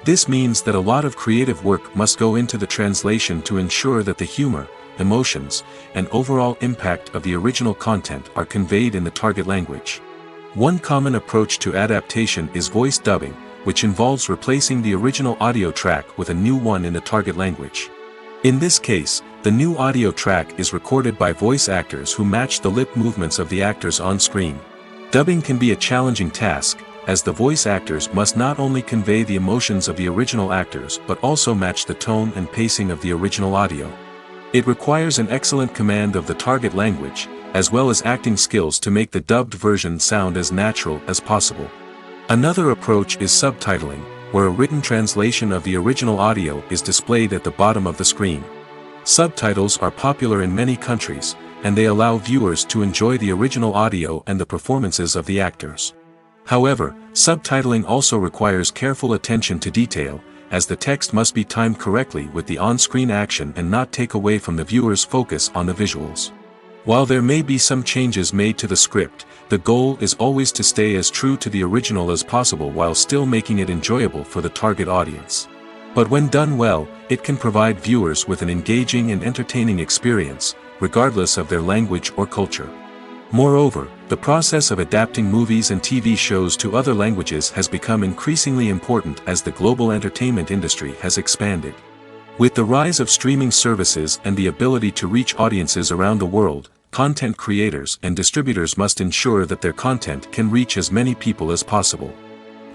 This means that a lot of creative work must go into the translation to ensure that the humor, emotions, and overall impact of the original content are conveyed in the target language. One common approach to adaptation is voice dubbing, which involves replacing the original audio track with a new one in the target language. In this case, the new audio track is recorded by voice actors who match the lip movements of the actors on screen. Dubbing can be a challenging task, as the voice actors must not only convey the emotions of the original actors but also match the tone and pacing of the original audio. It requires an excellent command of the target language, as well as acting skills to make the dubbed version sound as natural as possible. Another approach is subtitling, where a written translation of the original audio is displayed at the bottom of the screen. Subtitles are popular in many countries, and they allow viewers to enjoy the original audio and the performances of the actors. However, subtitling also requires careful attention to detail, as the text must be timed correctly with the on-screen action and not take away from the viewer's focus on the visuals. While there may be some changes made to the script, the goal is always to stay as true to the original as possible while still making it enjoyable for the target audience. But when done well, it can provide viewers with an engaging and entertaining experience, regardless of their language or culture. Moreover, the process of adapting movies and TV shows to other languages has become increasingly important as the global entertainment industry has expanded. With the rise of streaming services and the ability to reach audiences around the world, content creators and distributors must ensure that their content can reach as many people as possible.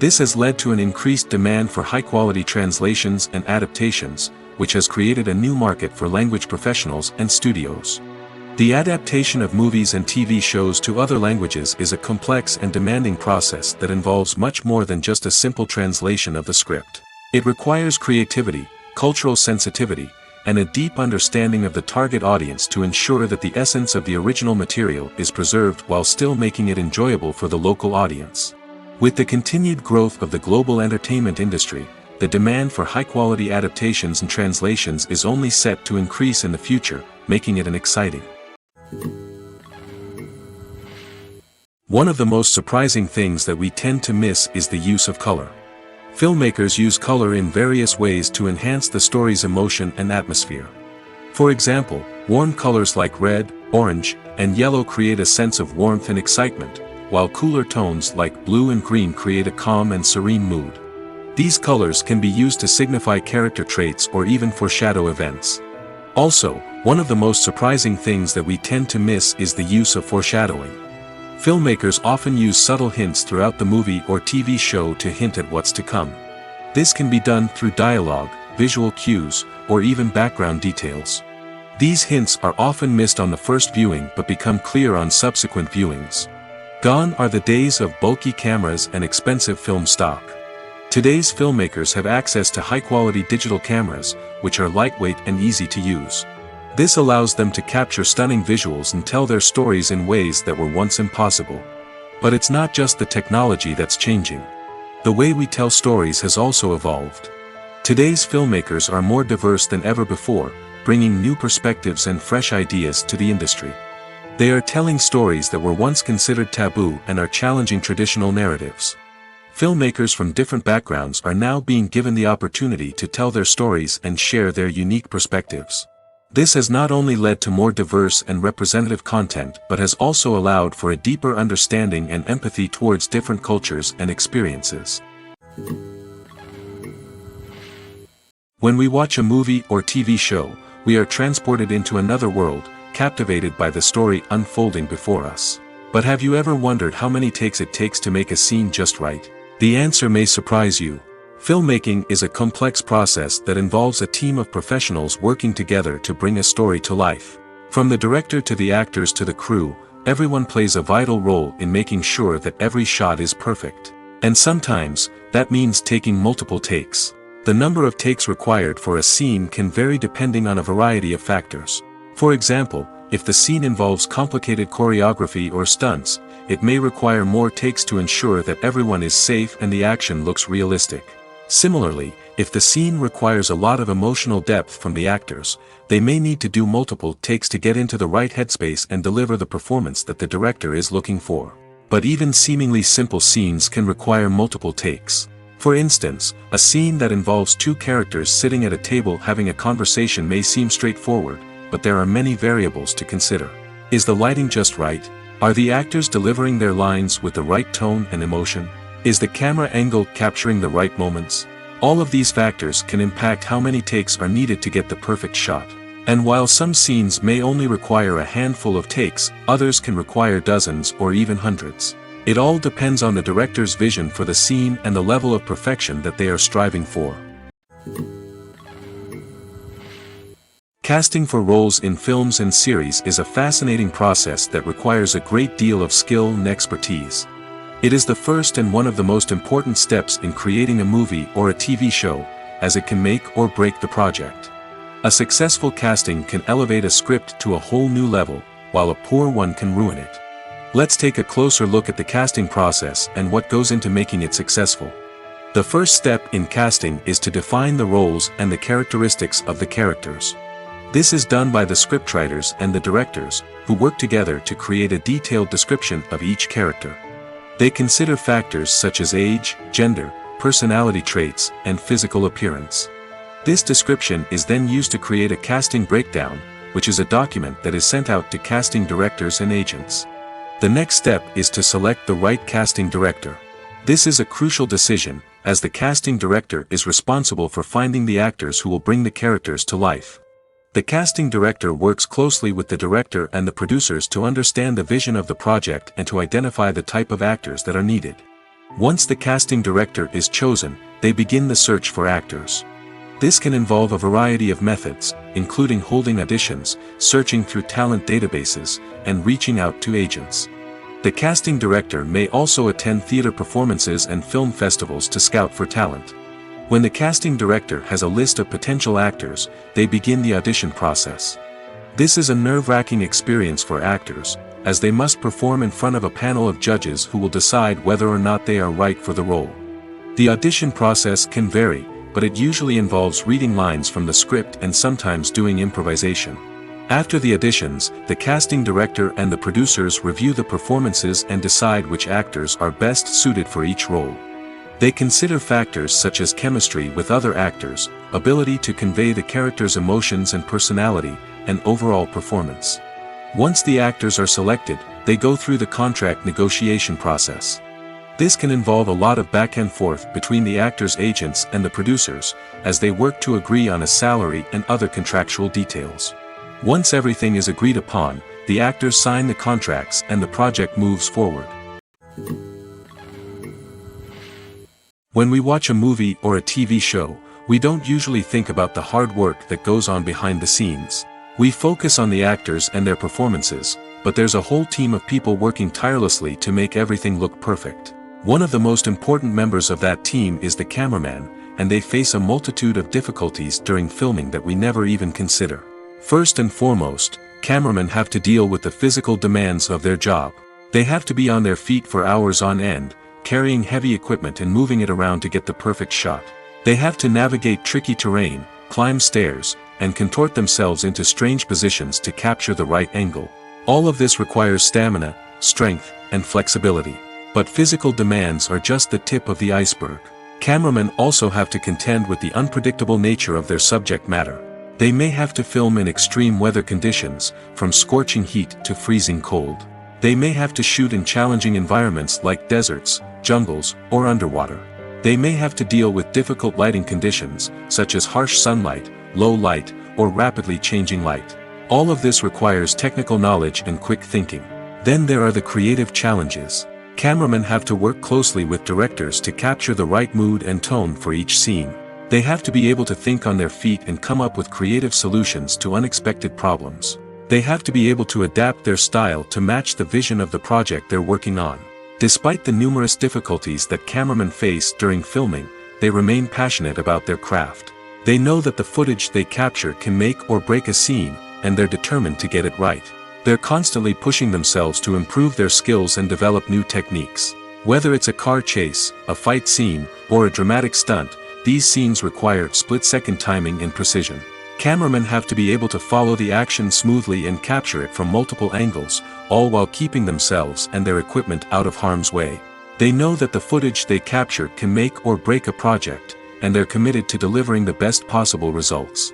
This has led to an increased demand for high-quality translations and adaptations, which has created a new market for language professionals and studios. The adaptation of movies and TV shows to other languages is a complex and demanding process that involves much more than just a simple translation of the script. It requires creativity, cultural sensitivity, and a deep understanding of the target audience to ensure that the essence of the original material is preserved while still making it enjoyable for the local audience. With the continued growth of the global entertainment industry, the demand for high-quality adaptations and translations is only set to increase in the future, making it an exciting. One of the most surprising things that we tend to miss is the use of color. Filmmakers use color in various ways to enhance the story's emotion and atmosphere. For example, warm colors like red, orange, and yellow create a sense of warmth and excitement, while cooler tones like blue and green create a calm and serene mood. These colors can be used to signify character traits or even foreshadow events. Also, one of the most surprising things that we tend to miss is the use of foreshadowing. Filmmakers often use subtle hints throughout the movie or TV show to hint at what's to come. This can be done through dialogue, visual cues, or even background details. These hints are often missed on the first viewing but become clear on subsequent viewings. Gone are the days of bulky cameras and expensive film stock. Today's filmmakers have access to high-quality digital cameras, which are lightweight and easy to use. This allows them to capture stunning visuals and tell their stories in ways that were once impossible. But it's not just the technology that's changing. The way we tell stories has also evolved. Today's filmmakers are more diverse than ever before, bringing new perspectives and fresh ideas to the industry. They are telling stories that were once considered taboo and are challenging traditional narratives. Filmmakers from different backgrounds are now being given the opportunity to tell their stories and share their unique perspectives. This has not only led to more diverse and representative content but has also allowed for a deeper understanding and empathy towards different cultures and experiences. When we watch a movie or TV show, we are transported into another world, captivated by the story unfolding before us. But have you ever wondered how many takes it takes to make a scene just right? The answer may surprise you. Filmmaking is a complex process that involves a team of professionals working together to bring a story to life. From the director to the actors to the crew, everyone plays a vital role in making sure that every shot is perfect. And sometimes, that means taking multiple takes. The number of takes required for a scene can vary depending on a variety of factors. For example, if the scene involves complicated choreography or stunts, it may require more takes to ensure that everyone is safe and the action looks realistic. Similarly, if the scene requires a lot of emotional depth from the actors, they may need to do multiple takes to get into the right headspace and deliver the performance that the director is looking for. But even seemingly simple scenes can require multiple takes. For instance, a scene that involves two characters sitting at a table having a conversation may seem straightforward, but there are many variables to consider. Is the lighting just right? Are the actors delivering their lines with the right tone and emotion? Is the camera angle capturing the right moments? All of these factors can impact how many takes are needed to get the perfect shot. And while some scenes may only require a handful of takes, others can require dozens or even hundreds. It all depends on the director's vision for the scene and the level of perfection that they are striving for. Casting for roles in films and series is a fascinating process that requires a great deal of skill and expertise. It is the first and one of the most important steps in creating a movie or a TV show, as it can make or break the project. A successful casting can elevate a script to a whole new level, while a poor one can ruin it. Let's take a closer look at the casting process and what goes into making it successful. The first step in casting is to define the roles and the characteristics of the characters. This is done by the scriptwriters and the directors, who work together to create a detailed description of each character. They consider factors such as age, gender, personality traits, and physical appearance. This description is then used to create a casting breakdown, which is a document that is sent out to casting directors and agents. The next step is to select the right casting director. This is a crucial decision, as the casting director is responsible for finding the actors who will bring the characters to life. The casting director works closely with the director and the producers to understand the vision of the project and to identify the type of actors that are needed. Once the casting director is chosen, they begin the search for actors. This can involve a variety of methods, including holding auditions, searching through talent databases, and reaching out to agents. The casting director may also attend theater performances and film festivals to scout for talent. When the casting director has a list of potential actors, they begin the audition process. This is a nerve-wracking experience for actors, as they must perform in front of a panel of judges who will decide whether or not they are right for the role. The audition process can vary, but it usually involves reading lines from the script and sometimes doing improvisation. After the auditions, the casting director and the producers review the performances and decide which actors are best suited for each role. They consider factors such as chemistry with other actors, ability to convey the character's emotions and personality, and overall performance. Once the actors are selected, they go through the contract negotiation process. This can involve a lot of back and forth between the actors' agents and the producers, as they work to agree on a salary and other contractual details. Once everything is agreed upon, the actors sign the contracts and the project moves forward. When we watch a movie or a TV show, we don't usually think about the hard work that goes on behind the scenes. We focus on the actors and their performances, but there's a whole team of people working tirelessly to make everything look perfect. One of the most important members of that team is the cameraman, and they face a multitude of difficulties during filming that we never even consider. First and foremost, cameramen have to deal with the physical demands of their job. They have to be on their feet for hours on end, carrying heavy equipment and moving it around to get the perfect shot. They have to navigate tricky terrain, climb stairs, and contort themselves into strange positions to capture the right angle. All of this requires stamina, strength, and flexibility. But physical demands are just the tip of the iceberg. Cameramen also have to contend with the unpredictable nature of their subject matter. They may have to film in extreme weather conditions, from scorching heat to freezing cold. They may have to shoot in challenging environments like deserts, jungles, or underwater. They may have to deal with difficult lighting conditions, such as harsh sunlight, low light, or rapidly changing light. All of this requires technical knowledge and quick thinking. Then there are the creative challenges. Cameramen have to work closely with directors to capture the right mood and tone for each scene. They have to be able to think on their feet and come up with creative solutions to unexpected problems. They have to be able to adapt their style to match the vision of the project they're working on. Despite the numerous difficulties that cameramen face during filming, they remain passionate about their craft. They know that the footage they capture can make or break a scene, and they're determined to get it right. They're constantly pushing themselves to improve their skills and develop new techniques. Whether it's a car chase, a fight scene, or a dramatic stunt, these scenes require split-second timing and precision. Cameramen have to be able to follow the action smoothly and capture it from multiple angles, all while keeping themselves and their equipment out of harm's way. They know that the footage they capture can make or break a project, and they're committed to delivering the best possible results.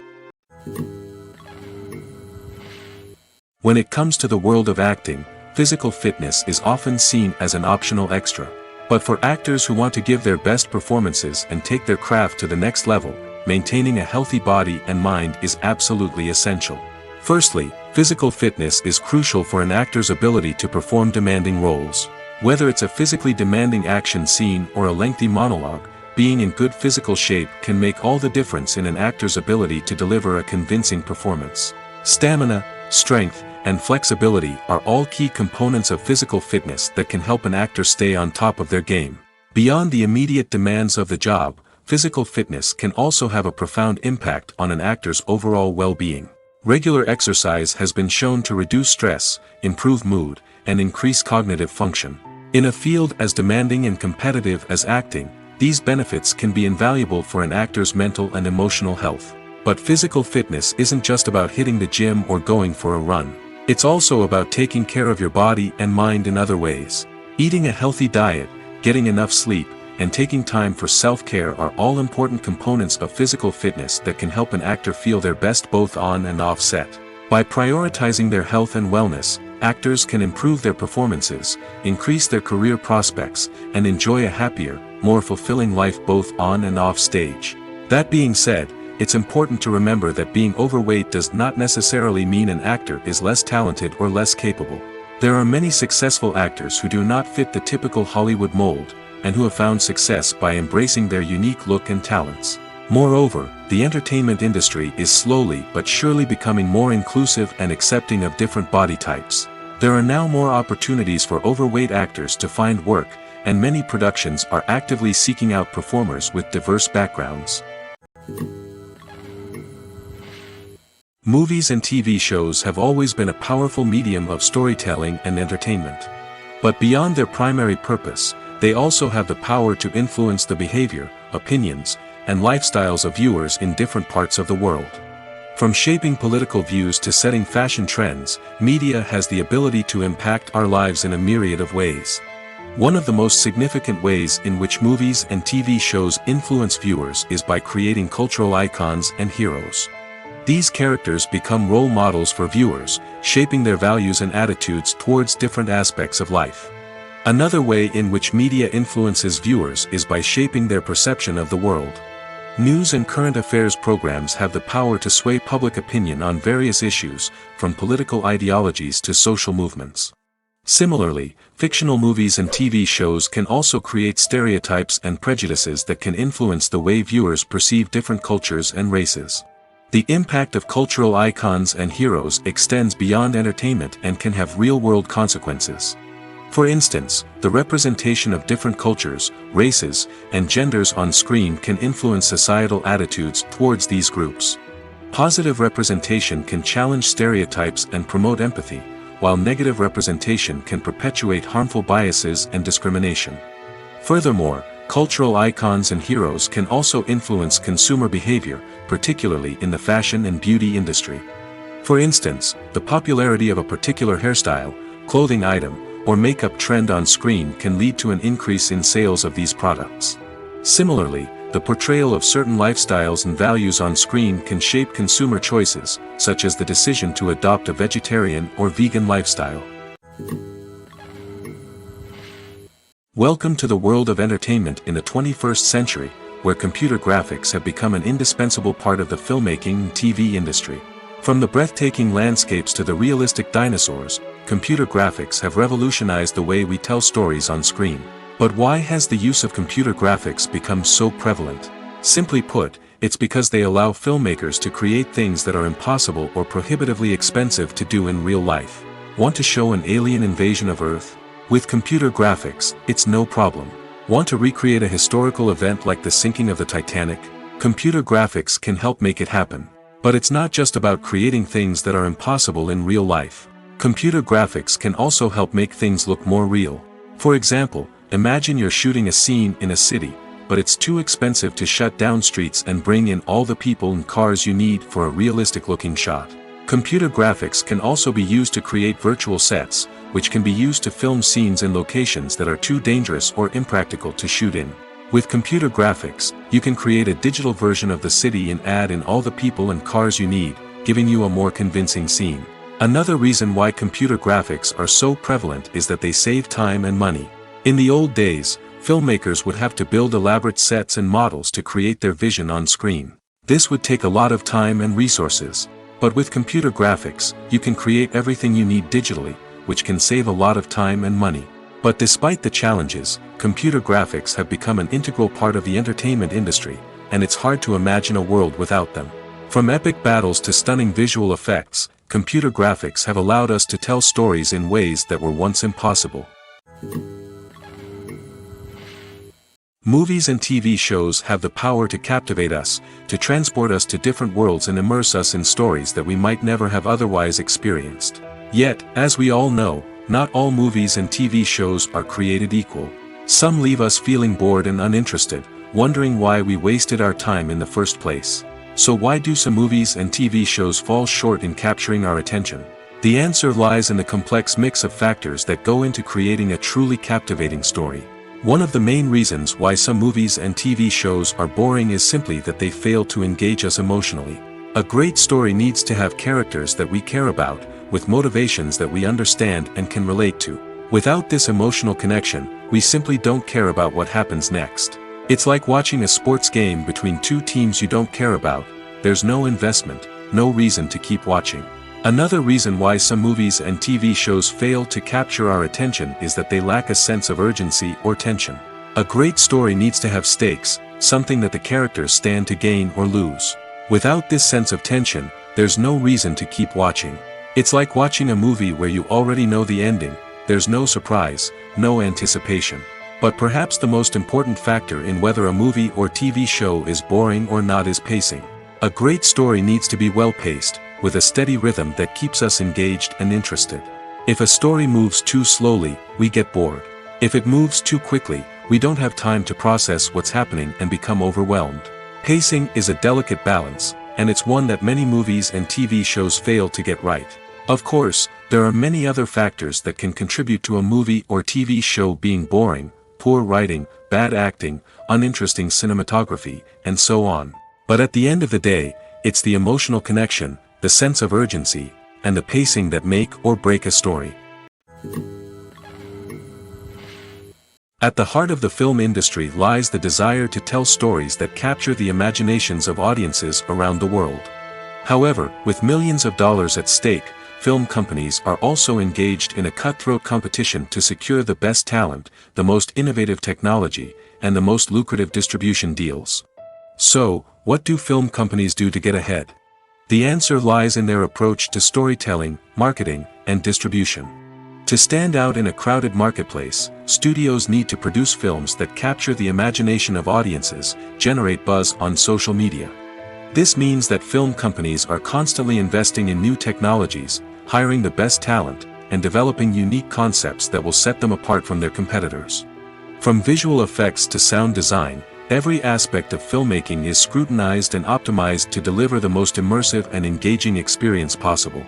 When it comes to the world of acting, physical fitness is often seen as an optional extra. But for actors who want to give their best performances and take their craft to the next level, maintaining a healthy body and mind is absolutely essential. Firstly, physical fitness is crucial for an actor's ability to perform demanding roles. Whether it's a physically demanding action scene or a lengthy monologue, being in good physical shape can make all the difference in an actor's ability to deliver a convincing performance. Stamina, strength, and flexibility are all key components of physical fitness that can help an actor stay on top of their game. Beyond the immediate demands of the job, physical fitness can also have a profound impact on an actor's overall well-being. Regular exercise has been shown to reduce stress, improve mood, and increase cognitive function. In a field as demanding and competitive as acting, these benefits can be invaluable for an actor's mental and emotional health. But physical fitness isn't just about hitting the gym or going for a run. It's also about taking care of your body and mind in other ways. Eating a healthy diet, getting enough sleep, and taking time for self-care are all important components of physical fitness that can help an actor feel their best both on and off set. By prioritizing their health and wellness, actors can improve their performances, increase their career prospects, and enjoy a happier, more fulfilling life both on and off stage. That being said, it's important to remember that being overweight does not necessarily mean an actor is less talented or less capable. There are many successful actors who do not fit the typical Hollywood mold, and who have found success by embracing their unique look and talents. Moreover, the entertainment industry is slowly but surely becoming more inclusive and accepting of different body types. There are now more opportunities for overweight actors to find work, and many productions are actively seeking out performers with diverse backgrounds. Movies and TV shows have always been a powerful medium of storytelling and entertainment. But beyond their primary purpose, they also have the power to influence the behavior, opinions, and lifestyles of viewers in different parts of the world. From shaping political views to setting fashion trends, media has the ability to impact our lives in a myriad of ways. One of the most significant ways in which movies and TV shows influence viewers is by creating cultural icons and heroes. These characters become role models for viewers, shaping their values and attitudes towards different aspects of life. Another way in which media influences viewers is by shaping their perception of the world. News and current affairs programs have the power to sway public opinion on various issues, from political ideologies to social movements. Similarly, fictional movies and TV shows can also create stereotypes and prejudices that can influence the way viewers perceive different cultures and races. The impact of cultural icons and heroes extends beyond entertainment and can have real-world consequences. For instance, the representation of different cultures, races, and genders on screen can influence societal attitudes towards these groups. Positive representation can challenge stereotypes and promote empathy, while negative representation can perpetuate harmful biases and discrimination. Furthermore, cultural icons and heroes can also influence consumer behavior, particularly in the fashion and beauty industry. For instance, the popularity of a particular hairstyle, clothing item, or makeup trend on screen can lead to an increase in sales of these products. Similarly, the portrayal of certain lifestyles and values on screen can shape consumer choices, such as the decision to adopt a vegetarian or vegan lifestyle. Welcome to the world of entertainment in the 21st century, where computer graphics have become an indispensable part of the filmmaking and TV industry. From the breathtaking landscapes to the realistic dinosaurs, computer graphics have revolutionized the way we tell stories on screen. But why has the use of computer graphics become so prevalent? Simply put, it's because they allow filmmakers to create things that are impossible or prohibitively expensive to do in real life. Want to show an alien invasion of Earth? With computer graphics, it's no problem. Want to recreate a historical event like the sinking of the Titanic? Computer graphics can help make it happen. But it's not just about creating things that are impossible in real life. Computer graphics can also help make things look more real. For example, imagine you're shooting a scene in a city, but it's too expensive to shut down streets and bring in all the people and cars you need for a realistic-looking shot. Computer graphics can also be used to create virtual sets, which can be used to film scenes in locations that are too dangerous or impractical to shoot in. With computer graphics, you can create a digital version of the city and add in all the people and cars you need, giving you a more convincing scene. Another reason why computer graphics are so prevalent is that they save time and money. In the old days, filmmakers would have to build elaborate sets and models to create their vision on screen. This would take a lot of time and resources. But with computer graphics, you can create everything you need digitally, which can save a lot of time and money. But despite the challenges, computer graphics have become an integral part of the entertainment industry, and it's hard to imagine a world without them. From epic battles to stunning visual effects, computer graphics have allowed us to tell stories in ways that were once impossible. Movies and TV shows have the power to captivate us, to transport us to different worlds and immerse us in stories that we might never have otherwise experienced. Yet, as we all know, not all movies and TV shows are created equal. Some leave us feeling bored and uninterested, wondering why we wasted our time in the first place. So why do some movies and TV shows fall short in capturing our attention? The answer lies in the complex mix of factors that go into creating a truly captivating story. One of the main reasons why some movies and TV shows are boring is simply that they fail to engage us emotionally. A great story needs to have characters that we care about, with motivations that we understand and can relate to. Without this emotional connection, we simply don't care about what happens next. It's like watching a sports game between two teams you don't care about. There's no investment, no reason to keep watching. Another reason why some movies and TV shows fail to capture our attention is that they lack a sense of urgency or tension. A great story needs to have stakes, something that the characters stand to gain or lose. Without this sense of tension, there's no reason to keep watching. It's like watching a movie where you already know the ending. There's no surprise, no anticipation. But perhaps the most important factor in whether a movie or TV show is boring or not is pacing. A great story needs to be well-paced, with a steady rhythm that keeps us engaged and interested. If a story moves too slowly, we get bored. If it moves too quickly, we don't have time to process what's happening and become overwhelmed. Pacing is a delicate balance, and it's one that many movies and TV shows fail to get right. Of course, there are many other factors that can contribute to a movie or TV show being boring: poor writing, bad acting, uninteresting cinematography, and so on. But at the end of the day, it's the emotional connection, the sense of urgency, and the pacing that make or break a story. At the heart of the film industry lies the desire to tell stories that capture the imaginations of audiences around the world. However, with millions of dollars at stake, film companies are also engaged in a cutthroat competition to secure the best talent, the most innovative technology, and the most lucrative distribution deals. So, what do film companies do to get ahead? The answer lies in their approach to storytelling, marketing, and distribution. To stand out in a crowded marketplace, studios need to produce films that capture the imagination of audiences, generate buzz on social media. This means that film companies are constantly investing in new technologies, hiring the best talent, and developing unique concepts that will set them apart from their competitors. From visual effects to sound design, every aspect of filmmaking is scrutinized and optimized to deliver the most immersive and engaging experience possible.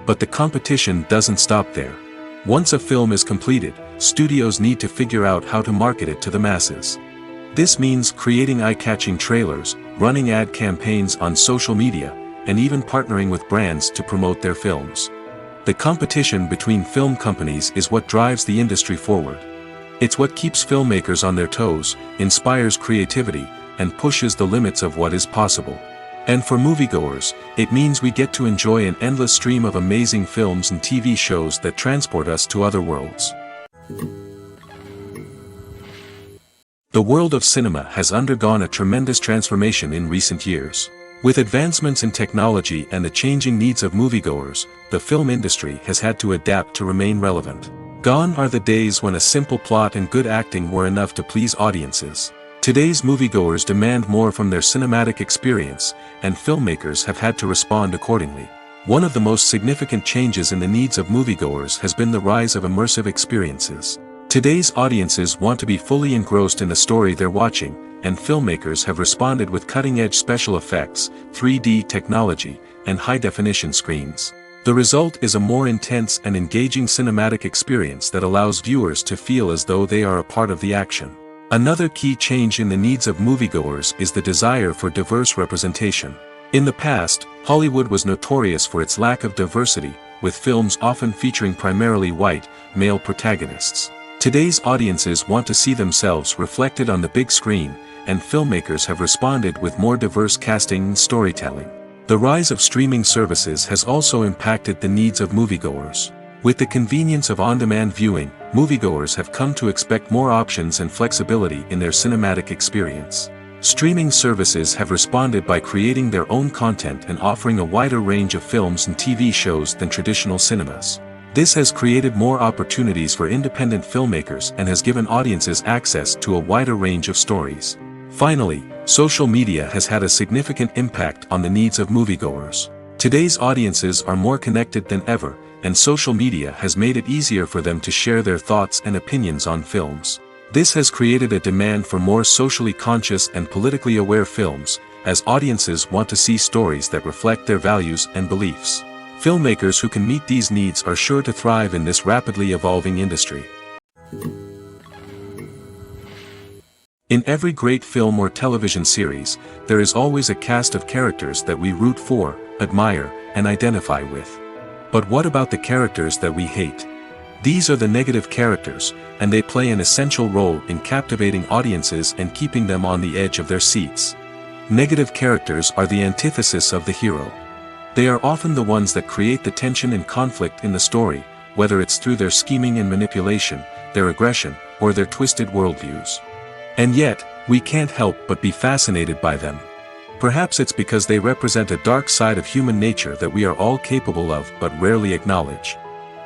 But the competition doesn't stop there. Once a film is completed, studios need to figure out how to market it to the masses. This means creating eye-catching trailers, running ad campaigns on social media, and even partnering with brands to promote their films. The competition between film companies is what drives the industry forward. It's what keeps filmmakers on their toes, inspires creativity, and pushes the limits of what is possible. And for moviegoers, it means we get to enjoy an endless stream of amazing films and TV shows that transport us to other worlds. The world of cinema has undergone a tremendous transformation in recent years. With advancements in technology and the changing needs of moviegoers, the film industry has had to adapt to remain relevant. Gone are the days when a simple plot and good acting were enough to please audiences. Today's moviegoers demand more from their cinematic experience, and filmmakers have had to respond accordingly. One of the most significant changes in the needs of moviegoers has been the rise of immersive experiences. Today's audiences want to be fully engrossed in the story they're watching, and filmmakers have responded with cutting-edge special effects, 3D technology, and high-definition screens. The result is a more intense and engaging cinematic experience that allows viewers to feel as though they are a part of the action. Another key change in the needs of moviegoers is the desire for diverse representation. In the past, Hollywood was notorious for its lack of diversity, with films often featuring primarily white, male protagonists. Today's audiences want to see themselves reflected on the big screen, and filmmakers have responded with more diverse casting and storytelling. The rise of streaming services has also impacted the needs of moviegoers. With the convenience of on-demand viewing, moviegoers have come to expect more options and flexibility in their cinematic experience. Streaming services have responded by creating their own content and offering a wider range of films and TV shows than traditional cinemas. This has created more opportunities for independent filmmakers and has given audiences access to a wider range of stories. Finally, social media has had a significant impact on the needs of moviegoers. Today's audiences are more connected than ever, and social media has made it easier for them to share their thoughts and opinions on films. This has created a demand for more socially conscious and politically aware films, as audiences want to see stories that reflect their values and beliefs. Filmmakers who can meet these needs are sure to thrive in this rapidly evolving industry. In every great film or television series, there is always a cast of characters that we root for, admire, and identify with. But what about the characters that we hate? These are the negative characters, and they play an essential role in captivating audiences and keeping them on the edge of their seats. Negative characters are the antithesis of the hero. They are often the ones that create the tension and conflict in the story, whether it's through their scheming and manipulation, their aggression, or their twisted worldviews. And yet, we can't help but be fascinated by them. Perhaps it's because they represent a dark side of human nature that we are all capable of but rarely acknowledge.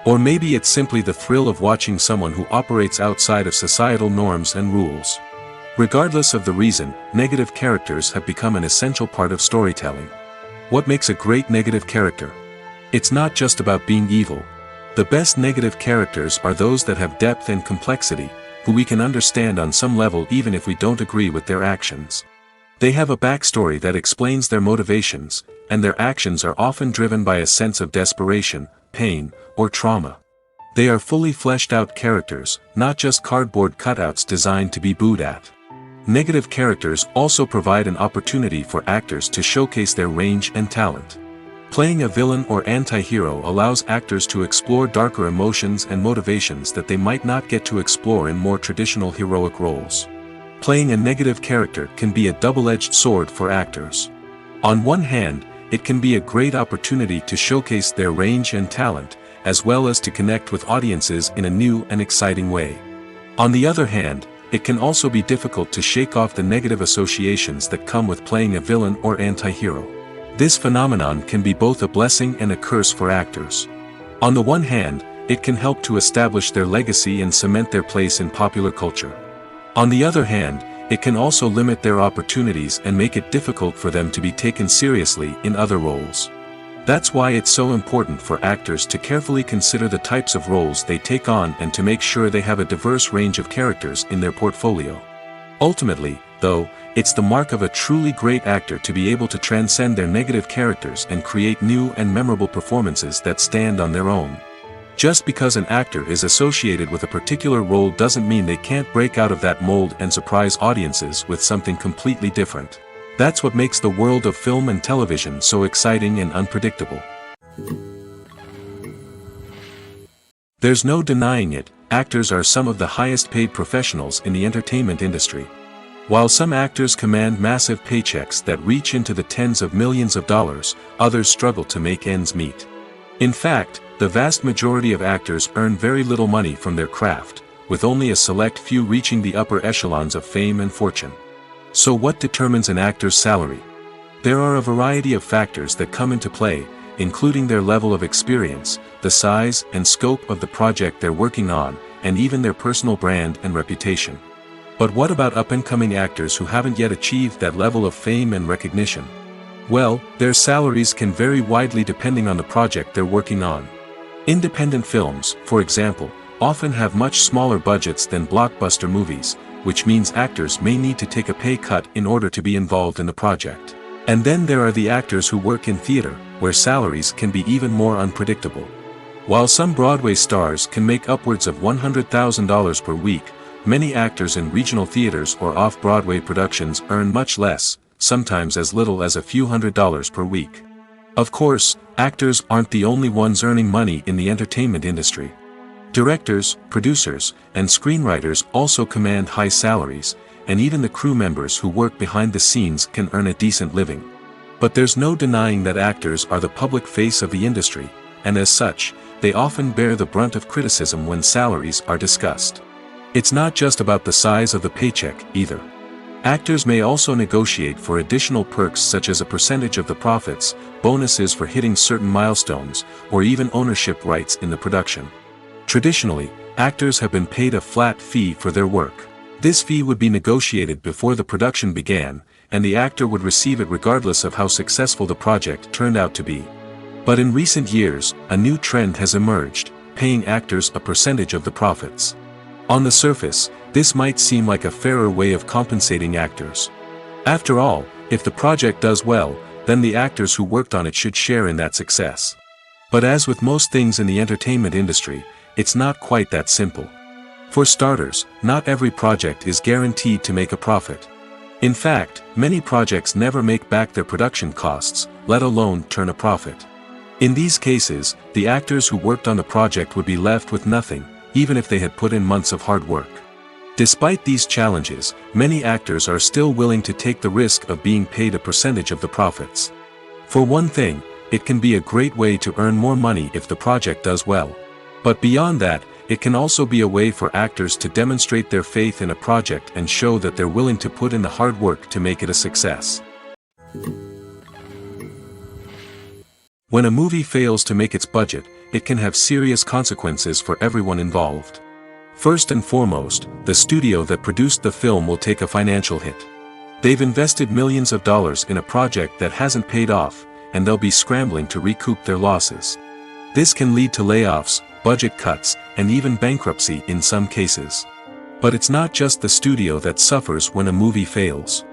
Or maybe it's simply the thrill of watching someone who operates outside of societal norms and rules. Regardless of the reason, negative characters have become an essential part of storytelling. What makes a great negative character? It's not just about being evil. The best negative characters are those that have depth and complexity, who we can understand on some level even if we don't agree with their actions. They have a backstory that explains their motivations, and their actions are often driven by a sense of desperation, pain, or trauma. They are fully fleshed out characters, not just cardboard cutouts designed to be booed at. Negative characters also provide an opportunity for actors to showcase their range and talent. Playing a villain or anti-hero allows actors to explore darker emotions and motivations that they might not get to explore in more traditional heroic roles. Playing a negative character can be a double-edged sword for actors. On one hand, it can be a great opportunity to showcase their range and talent, as well as to connect with audiences in a new and exciting way. On the other hand, it can also be difficult to shake off the negative associations that come with playing a villain or anti-hero. This phenomenon can be both a blessing and a curse for actors. On the one hand, it can help to establish their legacy and cement their place in popular culture. On the other hand, it can also limit their opportunities and make it difficult for them to be taken seriously in other roles. That's why it's so important for actors to carefully consider the types of roles they take on and to make sure they have a diverse range of characters in their portfolio. Ultimately, though, it's the mark of a truly great actor to be able to transcend their negative characters and create new and memorable performances that stand on their own. Just because an actor is associated with a particular role doesn't mean they can't break out of that mold and surprise audiences with something completely different. That's what makes the world of film and television so exciting and unpredictable. There's no denying it, actors are some of the highest paid professionals in the entertainment industry. While some actors command massive paychecks that reach into the tens of millions of dollars, others struggle to make ends meet. In fact, the vast majority of actors earn very little money from their craft, with only a select few reaching the upper echelons of fame and fortune. So what determines an actor's salary? There are a variety of factors that come into play, including their level of experience, the size and scope of the project they're working on, and even their personal brand and reputation. But what about up-and-coming actors who haven't yet achieved that level of fame and recognition? Well, their salaries can vary widely depending on the project they're working on. Independent films, for example, often have much smaller budgets than blockbuster movies, which means actors may need to take a pay cut in order to be involved in the project. And then there are the actors who work in theater, where salaries can be even more unpredictable. While some Broadway stars can make upwards of $100,000 per week, many actors in regional theaters or off-Broadway productions earn much less, sometimes as little as a few $100s per week. Of course, actors aren't the only ones earning money in the entertainment industry. Directors, producers, and screenwriters also command high salaries, and even the crew members who work behind the scenes can earn a decent living. But there's no denying that actors are the public face of the industry, and as such, they often bear the brunt of criticism when salaries are discussed. It's not just about the size of the paycheck, either. Actors may also negotiate for additional perks such as a percentage of the profits, bonuses for hitting certain milestones, or even ownership rights in the production. Traditionally, actors have been paid a flat fee for their work. This fee would be negotiated before the production began, and the actor would receive it regardless of how successful the project turned out to be. But in recent years, a new trend has emerged, paying actors a percentage of the profits. On the surface, this might seem like a fairer way of compensating actors. After all, if the project does well, then the actors who worked on it should share in that success. But as with most things in the entertainment industry, it's not quite that simple. For starters, not every project is guaranteed to make a profit. In fact, many projects never make back their production costs, let alone turn a profit. In these cases, the actors who worked on the project would be left with nothing, even if they had put in months of hard work. Despite these challenges, many actors are still willing to take the risk of being paid a percentage of the profits. For one thing, it can be a great way to earn more money if the project does well. But beyond that, it can also be a way for actors to demonstrate their faith in a project and show that they're willing to put in the hard work to make it a success. When a movie fails to make its budget, it can have serious consequences for everyone involved. First and foremost, the studio that produced the film will take a financial hit. They've invested millions of dollars in a project that hasn't paid off, and they'll be scrambling to recoup their losses. This can lead to layoffs, budget cuts, and even bankruptcy in some cases. But it's not just the studio that suffers when a movie fails.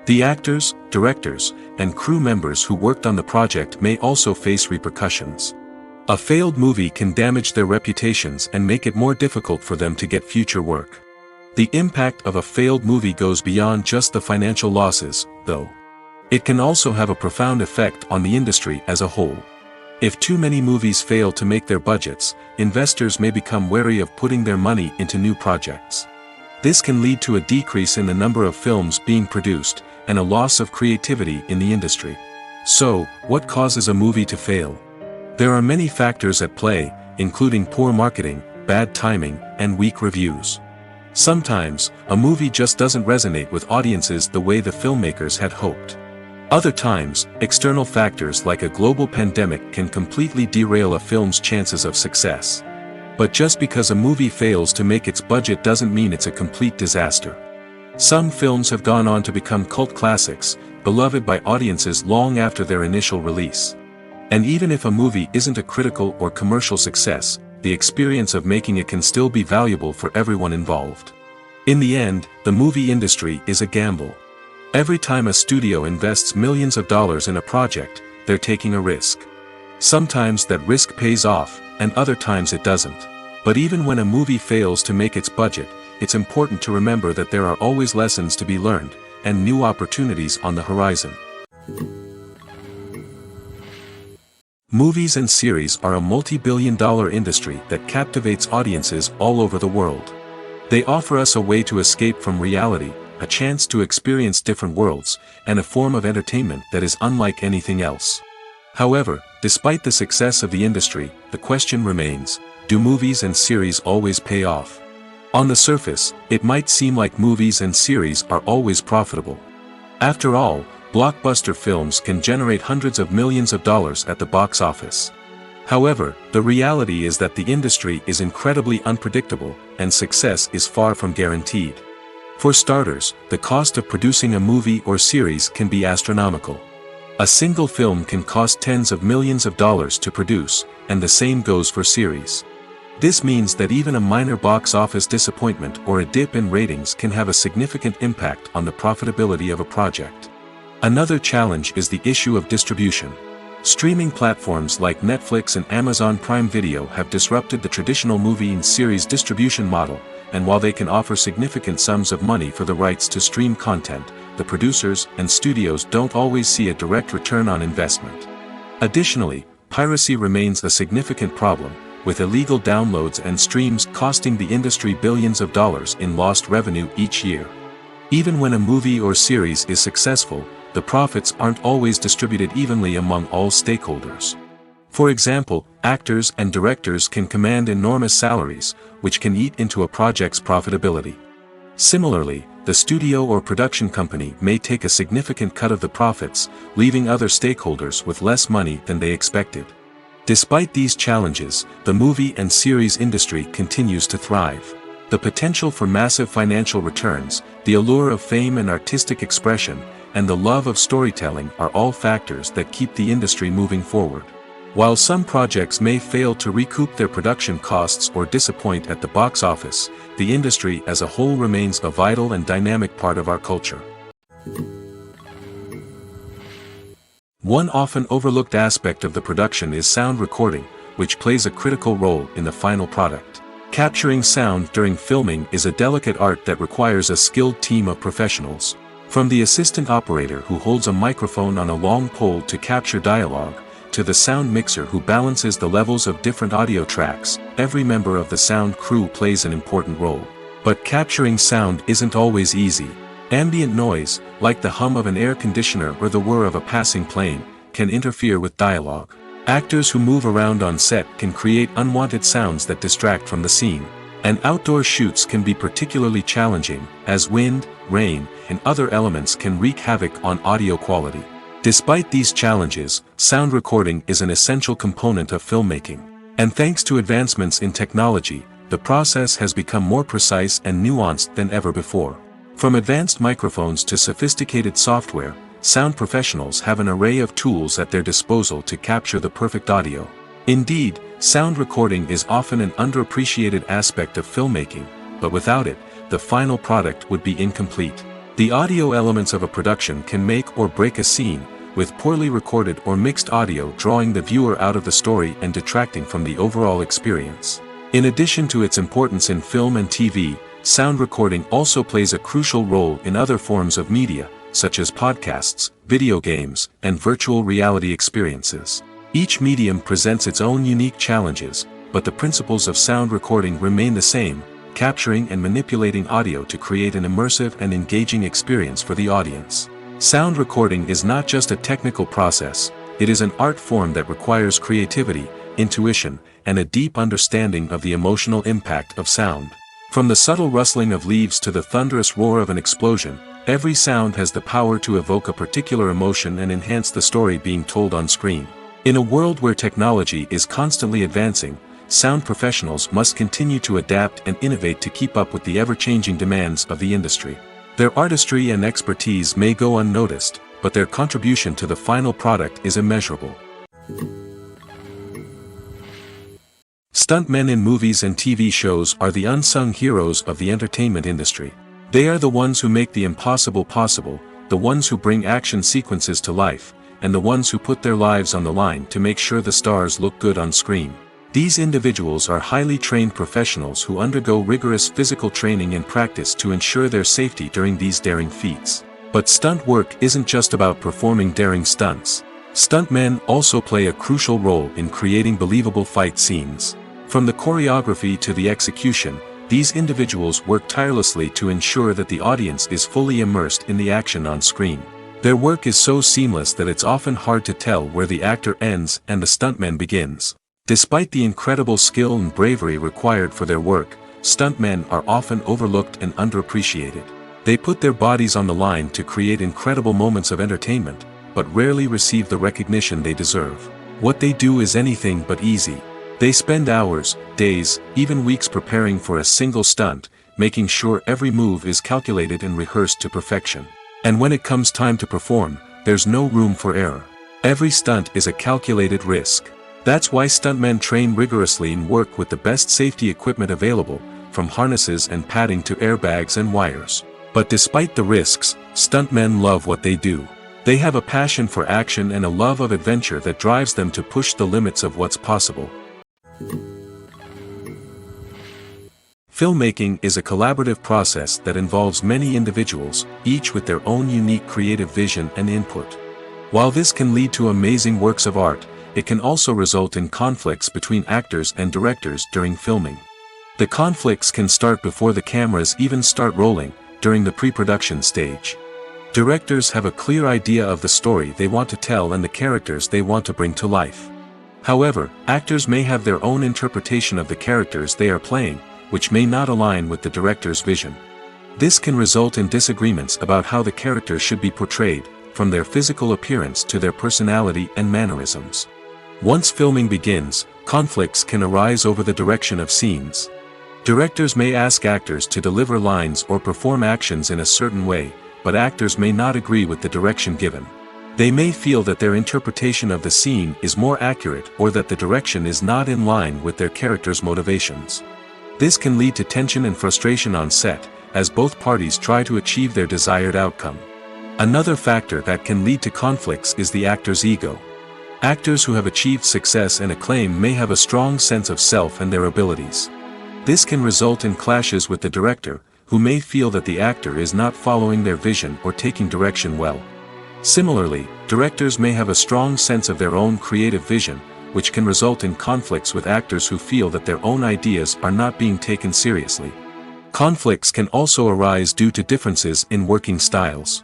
The actors, directors, and crew members who worked on the project may also face repercussions. A failed movie can damage their reputations and make it more difficult for them to get future work. The impact of a failed movie goes beyond just the financial losses, though. It can also have a profound effect on the industry as a whole. If too many movies fail to make their budgets, investors may become wary of putting their money into new projects. This can lead to a decrease in the number of films being produced, and a loss of creativity in the industry. So, what causes a movie to fail? There are many factors at play, including poor marketing, bad timing, and weak reviews. Sometimes, a movie just doesn't resonate with audiences the way the filmmakers had hoped. Other times, external factors like a global pandemic can completely derail a film's chances of success. But just because a movie fails to make its budget doesn't mean it's a complete disaster. Some films have gone on to become cult classics, beloved by audiences long after their initial release. And even if a movie isn't a critical or commercial success, the experience of making it can still be valuable for everyone involved. In the end, the movie industry is a gamble. Every time a studio invests millions of dollars in a project, they're taking a risk. Sometimes that risk pays off, and other times it doesn't. But even when a movie fails to make its budget, it's important to remember that there are always lessons to be learned, and new opportunities on the horizon. Movies and series are a multi-billion-dollar industry that captivates audiences all over the world. They offer us a way to escape from reality, a chance to experience different worlds, and a form of entertainment that is unlike anything else. However, despite the success of the industry, the question remains, do movies and series always pay off? On the surface, it might seem like movies and series are always profitable. After all, blockbuster films can generate hundreds of millions of dollars at the box office. However, the reality is that the industry is incredibly unpredictable, and success is far from guaranteed. For starters, the cost of producing a movie or series can be astronomical. A single film can cost tens of millions of dollars to produce, and the same goes for series. This means that even a minor box office disappointment or a dip in ratings can have a significant impact on the profitability of a project. Another challenge is the issue of distribution. Streaming platforms like Netflix and Amazon Prime Video have disrupted the traditional movie and series distribution model, and while they can offer significant sums of money for the rights to stream content, the producers and studios don't always see a direct return on investment. Additionally, piracy remains a significant problem, with illegal downloads and streams costing the industry billions of dollars in lost revenue each year. Even when a movie or series is successful, the profits aren't always distributed evenly among all stakeholders. For example, actors and directors can command enormous salaries, which can eat into a project's profitability. Similarly, the studio or production company may take a significant cut of the profits, leaving other stakeholders with less money than they expected. Despite these challenges, the movie and series industry continues to thrive. The potential for massive financial returns, the allure of fame and artistic expression, and the love of storytelling are all factors that keep the industry moving forward. While some projects may fail to recoup their production costs or disappoint at the box office, the industry as a whole remains a vital and dynamic part of our culture. One often overlooked aspect of the production is sound recording, which plays a critical role in the final product. Capturing sound during filming is a delicate art that requires a skilled team of professionals. From the assistant operator who holds a microphone on a long pole to capture dialogue, to the sound mixer who balances the levels of different audio tracks, every member of the sound crew plays an important role. But capturing sound isn't always easy. Ambient noise, like the hum of an air conditioner or the whir of a passing plane, can interfere with dialogue. Actors who move around on set can create unwanted sounds that distract from the scene. And outdoor shoots can be particularly challenging, as wind, rain, and other elements can wreak havoc on audio quality. Despite these challenges, sound recording is an essential component of filmmaking. And thanks to advancements in technology, the process has become more precise and nuanced than ever before. From advanced microphones to sophisticated software, sound professionals have an array of tools at their disposal to capture the perfect audio. Indeed, sound recording is often an underappreciated aspect of filmmaking, but without it, the final product would be incomplete. The audio elements of a production can make or break a scene, with poorly recorded or mixed audio drawing the viewer out of the story and detracting from the overall experience. In addition to its importance in film and TV, sound recording also plays a crucial role in other forms of media, such as podcasts, video games, and virtual reality experiences. Each medium presents its own unique challenges, but the principles of sound recording remain the same: capturing and manipulating audio to create an immersive and engaging experience for the audience. Sound recording is not just a technical process, it is an art form that requires creativity, intuition, and a deep understanding of the emotional impact of sound. From the subtle rustling of leaves to the thunderous roar of an explosion, every sound has the power to evoke a particular emotion and enhance the story being told on screen. In a world where technology is constantly advancing, sound professionals must continue to adapt and innovate to keep up with the ever-changing demands of the industry. Their artistry and expertise may go unnoticed, but their contribution to the final product is immeasurable. Stuntmen in movies and TV shows are the unsung heroes of the entertainment industry. They are the ones who make the impossible possible, the ones who bring action sequences to life, and the ones who put their lives on the line to make sure the stars look good on screen. These individuals are highly trained professionals who undergo rigorous physical training and practice to ensure their safety during these daring feats. But stunt work isn't just about performing daring stunts. Stuntmen also play a crucial role in creating believable fight scenes. From the choreography to the execution, these individuals work tirelessly to ensure that the audience is fully immersed in the action on screen. Their work is so seamless that it's often hard to tell where the actor ends and the stuntman begins. Despite the incredible skill and bravery required for their work, stuntmen are often overlooked and underappreciated. They put their bodies on the line to create incredible moments of entertainment, but rarely receive the recognition they deserve. What they do is anything but easy. They spend hours, days, even weeks preparing for a single stunt, making sure every move is calculated and rehearsed to perfection. And when it comes time to perform, there's no room for error. Every stunt is a calculated risk. That's why stuntmen train rigorously and work with the best safety equipment available, from harnesses and padding to airbags and wires. But despite the risks, stuntmen love what they do. They have a passion for action and a love of adventure that drives them to push the limits of what's possible. Filmmaking is a collaborative process that involves many individuals, each with their own unique creative vision and input. While this can lead to amazing works of art, it can also result in conflicts between actors and directors during filming. The conflicts can start before the cameras even start rolling, during the pre-production stage. Directors have a clear idea of the story they want to tell and the characters they want to bring to life. However, actors may have their own interpretation of the characters they are playing, which may not align with the director's vision. This can result in disagreements about how the characters should be portrayed, from their physical appearance to their personality and mannerisms. Once filming begins, conflicts can arise over the direction of scenes. Directors may ask actors to deliver lines or perform actions in a certain way, but actors may not agree with the direction given. They may feel that their interpretation of the scene is more accurate or that the direction is not in line with their character's motivations. This can lead to tension and frustration on set, as both parties try to achieve their desired outcome. Another factor that can lead to conflicts is the actor's ego. Actors who have achieved success and acclaim may have a strong sense of self and their abilities. This can result in clashes with the director, who may feel that the actor is not following their vision or taking direction well. Similarly, directors may have a strong sense of their own creative vision, which can result in conflicts with actors who feel that their own ideas are not being taken seriously. Conflicts can also arise due to differences in working styles.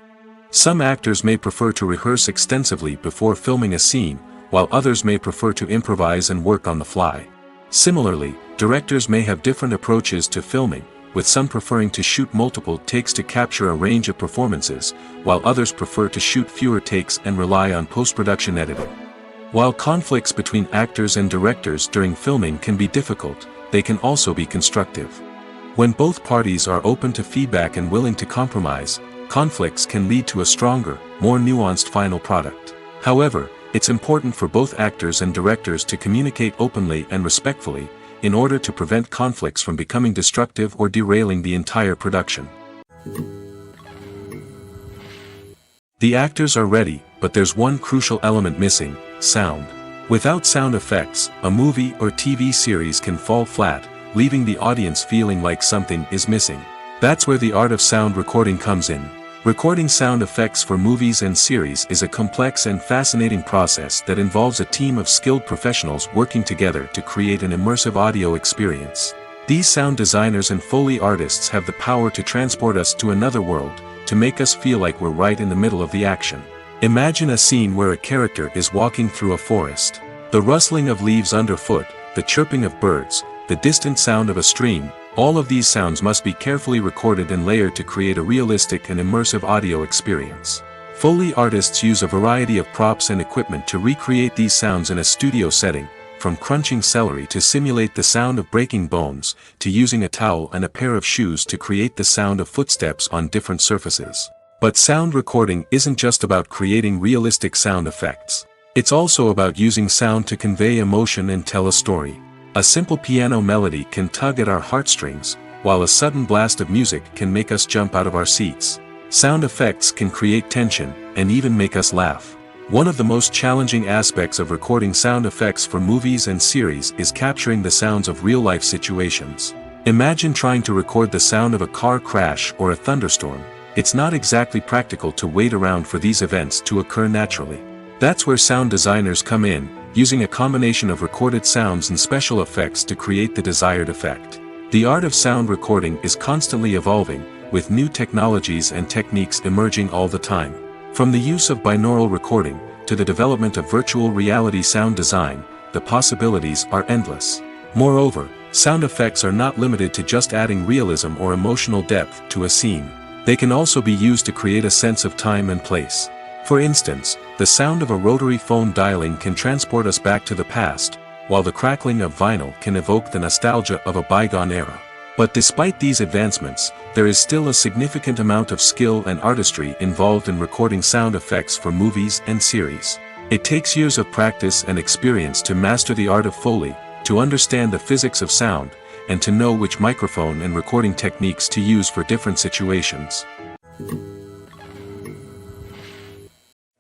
Some actors may prefer to rehearse extensively before filming a scene, while others may prefer to improvise and work on the fly. Similarly, directors may have different approaches to filming, with some preferring to shoot multiple takes to capture a range of performances, while others prefer to shoot fewer takes and rely on post-production editing. While conflicts between actors and directors during filming can be difficult, they can also be constructive. When both parties are open to feedback and willing to compromise, conflicts can lead to a stronger, more nuanced final product. However, it's important for both actors and directors to communicate openly and respectfully, in order to prevent conflicts from becoming destructive or derailing the entire production. The actors are ready, but there's one crucial element missing: sound. Without sound effects, a movie or TV series can fall flat, leaving the audience feeling like something is missing. That's where the art of sound recording comes in. Recording sound effects for movies and series is a complex and fascinating process that involves a team of skilled professionals working together to create an immersive audio experience. These sound designers and Foley artists have the power to transport us to another world, to make us feel like we're right in the middle of the action. Imagine a scene where a character is walking through a forest. The rustling of leaves underfoot, the chirping of birds, the distant sound of a stream, all of these sounds must be carefully recorded and layered to create a realistic and immersive audio experience. Foley artists use a variety of props and equipment to recreate these sounds in a studio setting, from crunching celery to simulate the sound of breaking bones, to using a towel and a pair of shoes to create the sound of footsteps on different surfaces. But sound recording isn't just about creating realistic sound effects. It's also about using sound to convey emotion and tell a story. A simple piano melody can tug at our heartstrings, while a sudden blast of music can make us jump out of our seats. Sound effects can create tension, and even make us laugh. One of the most challenging aspects of recording sound effects for movies and series is capturing the sounds of real-life situations. Imagine trying to record the sound of a car crash or a thunderstorm. It's not exactly practical to wait around for these events to occur naturally. That's where sound designers come in, using a combination of recorded sounds and special effects to create the desired effect. The art of sound recording is constantly evolving, with new technologies and techniques emerging all the time. From the use of binaural recording, to the development of virtual reality sound design, the possibilities are endless. Moreover, sound effects are not limited to just adding realism or emotional depth to a scene. They can also be used to create a sense of time and place. For instance, the sound of a rotary phone dialing can transport us back to the past, while the crackling of vinyl can evoke the nostalgia of a bygone era. But despite these advancements, there is still a significant amount of skill and artistry involved in recording sound effects for movies and series. It takes years of practice and experience to master the art of Foley, to understand the physics of sound, and to know which microphone and recording techniques to use for different situations.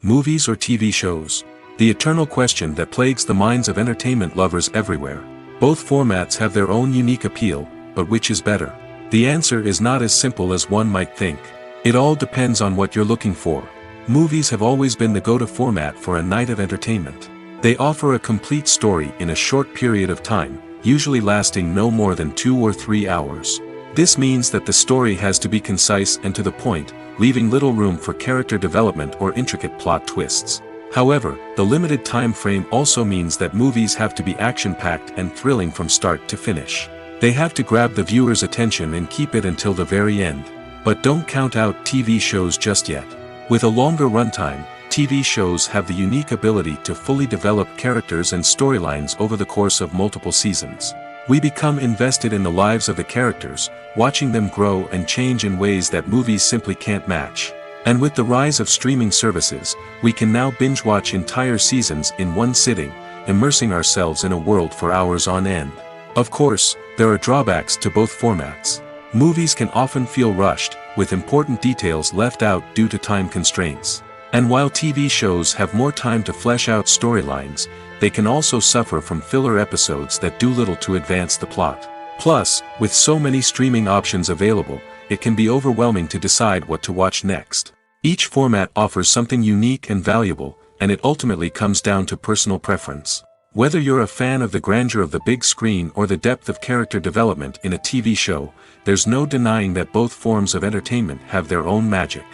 Movies or TV shows? The eternal question that plagues the minds of entertainment lovers everywhere. Both formats have their own unique appeal, but which is better? The answer is not as simple as one might think. It all depends on what you're looking for. Movies have always been the go-to format for a night of entertainment. They offer a complete story in a short period of time, usually lasting no more than 2 or 3 hours. This means that the story has to be concise and to the point, leaving little room for character development or intricate plot twists. However, the limited time frame also means that movies have to be action-packed and thrilling from start to finish. They have to grab the viewer's attention and keep it until the very end. But don't count out TV shows just yet. With a longer runtime, TV shows have the unique ability to fully develop characters and storylines over the course of multiple seasons. We become invested in the lives of the characters, watching them grow and change in ways that movies simply can't match. And with the rise of streaming services, we can now binge-watch entire seasons in one sitting, immersing ourselves in a world for hours on end. Of course, there are drawbacks to both formats. Movies can often feel rushed, with important details left out due to time constraints. And while TV shows have more time to flesh out storylines, they can also suffer from filler episodes that do little to advance the plot. Plus, with so many streaming options available, it can be overwhelming to decide what to watch next. Each format offers something unique and valuable, and it ultimately comes down to personal preference. Whether you're a fan of the grandeur of the big screen or the depth of character development in a TV show, there's no denying that both forms of entertainment have their own magic.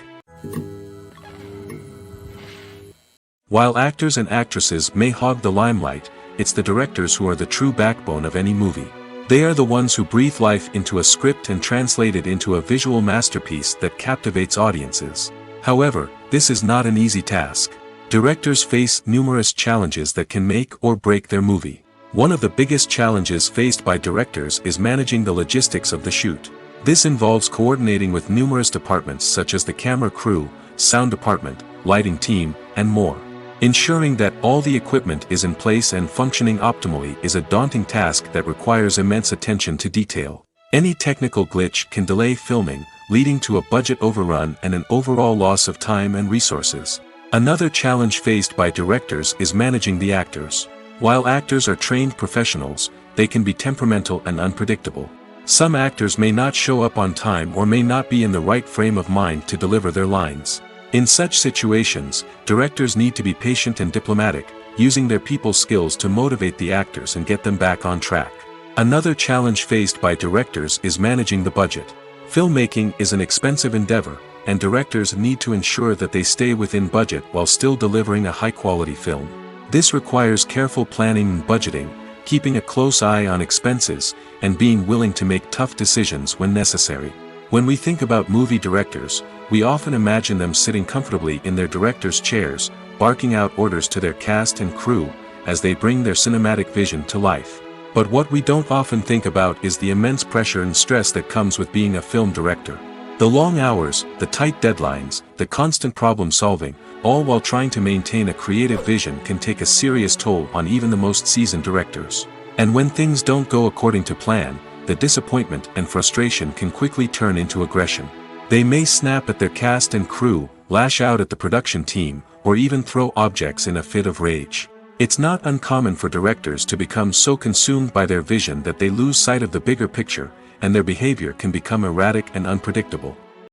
While actors and actresses may hog the limelight, it's the directors who are the true backbone of any movie. They are the ones who breathe life into a script and translate it into a visual masterpiece that captivates audiences. However, this is not an easy task. Directors face numerous challenges that can make or break their movie. One of the biggest challenges faced by directors is managing the logistics of the shoot. This involves coordinating with numerous departments such as the camera crew, sound department, lighting team, and more. Ensuring that all the equipment is in place and functioning optimally is a daunting task that requires immense attention to detail. Any technical glitch can delay filming, leading to a budget overrun and an overall loss of time and resources. Another challenge faced by directors is managing the actors. While actors are trained professionals, they can be temperamental and unpredictable. Some actors may not show up on time or may not be in the right frame of mind to deliver their lines. In such situations, directors need to be patient and diplomatic, using their people skills to motivate the actors and get them back on track. Another challenge faced by directors is managing the budget. Filmmaking is an expensive endeavor, and directors need to ensure that they stay within budget while still delivering a high-quality film. This requires careful planning and budgeting, keeping a close eye on expenses, and being willing to make tough decisions when necessary. When we think about movie directors, we often imagine them sitting comfortably in their director's chairs, barking out orders to their cast and crew, as they bring their cinematic vision to life. But what we don't often think about is the immense pressure and stress that comes with being a film director. The long hours, the tight deadlines, the constant problem-solving, all while trying to maintain a creative vision can take a serious toll on even the most seasoned directors. And when things don't go according to plan, the disappointment and frustration can quickly turn into aggression. They may snap at their cast and crew, lash out at the production team, or even throw objects in a fit of rage. It's not uncommon for directors to become so consumed by their vision that they lose sight of the bigger picture, and their behavior can become erratic and unpredictable.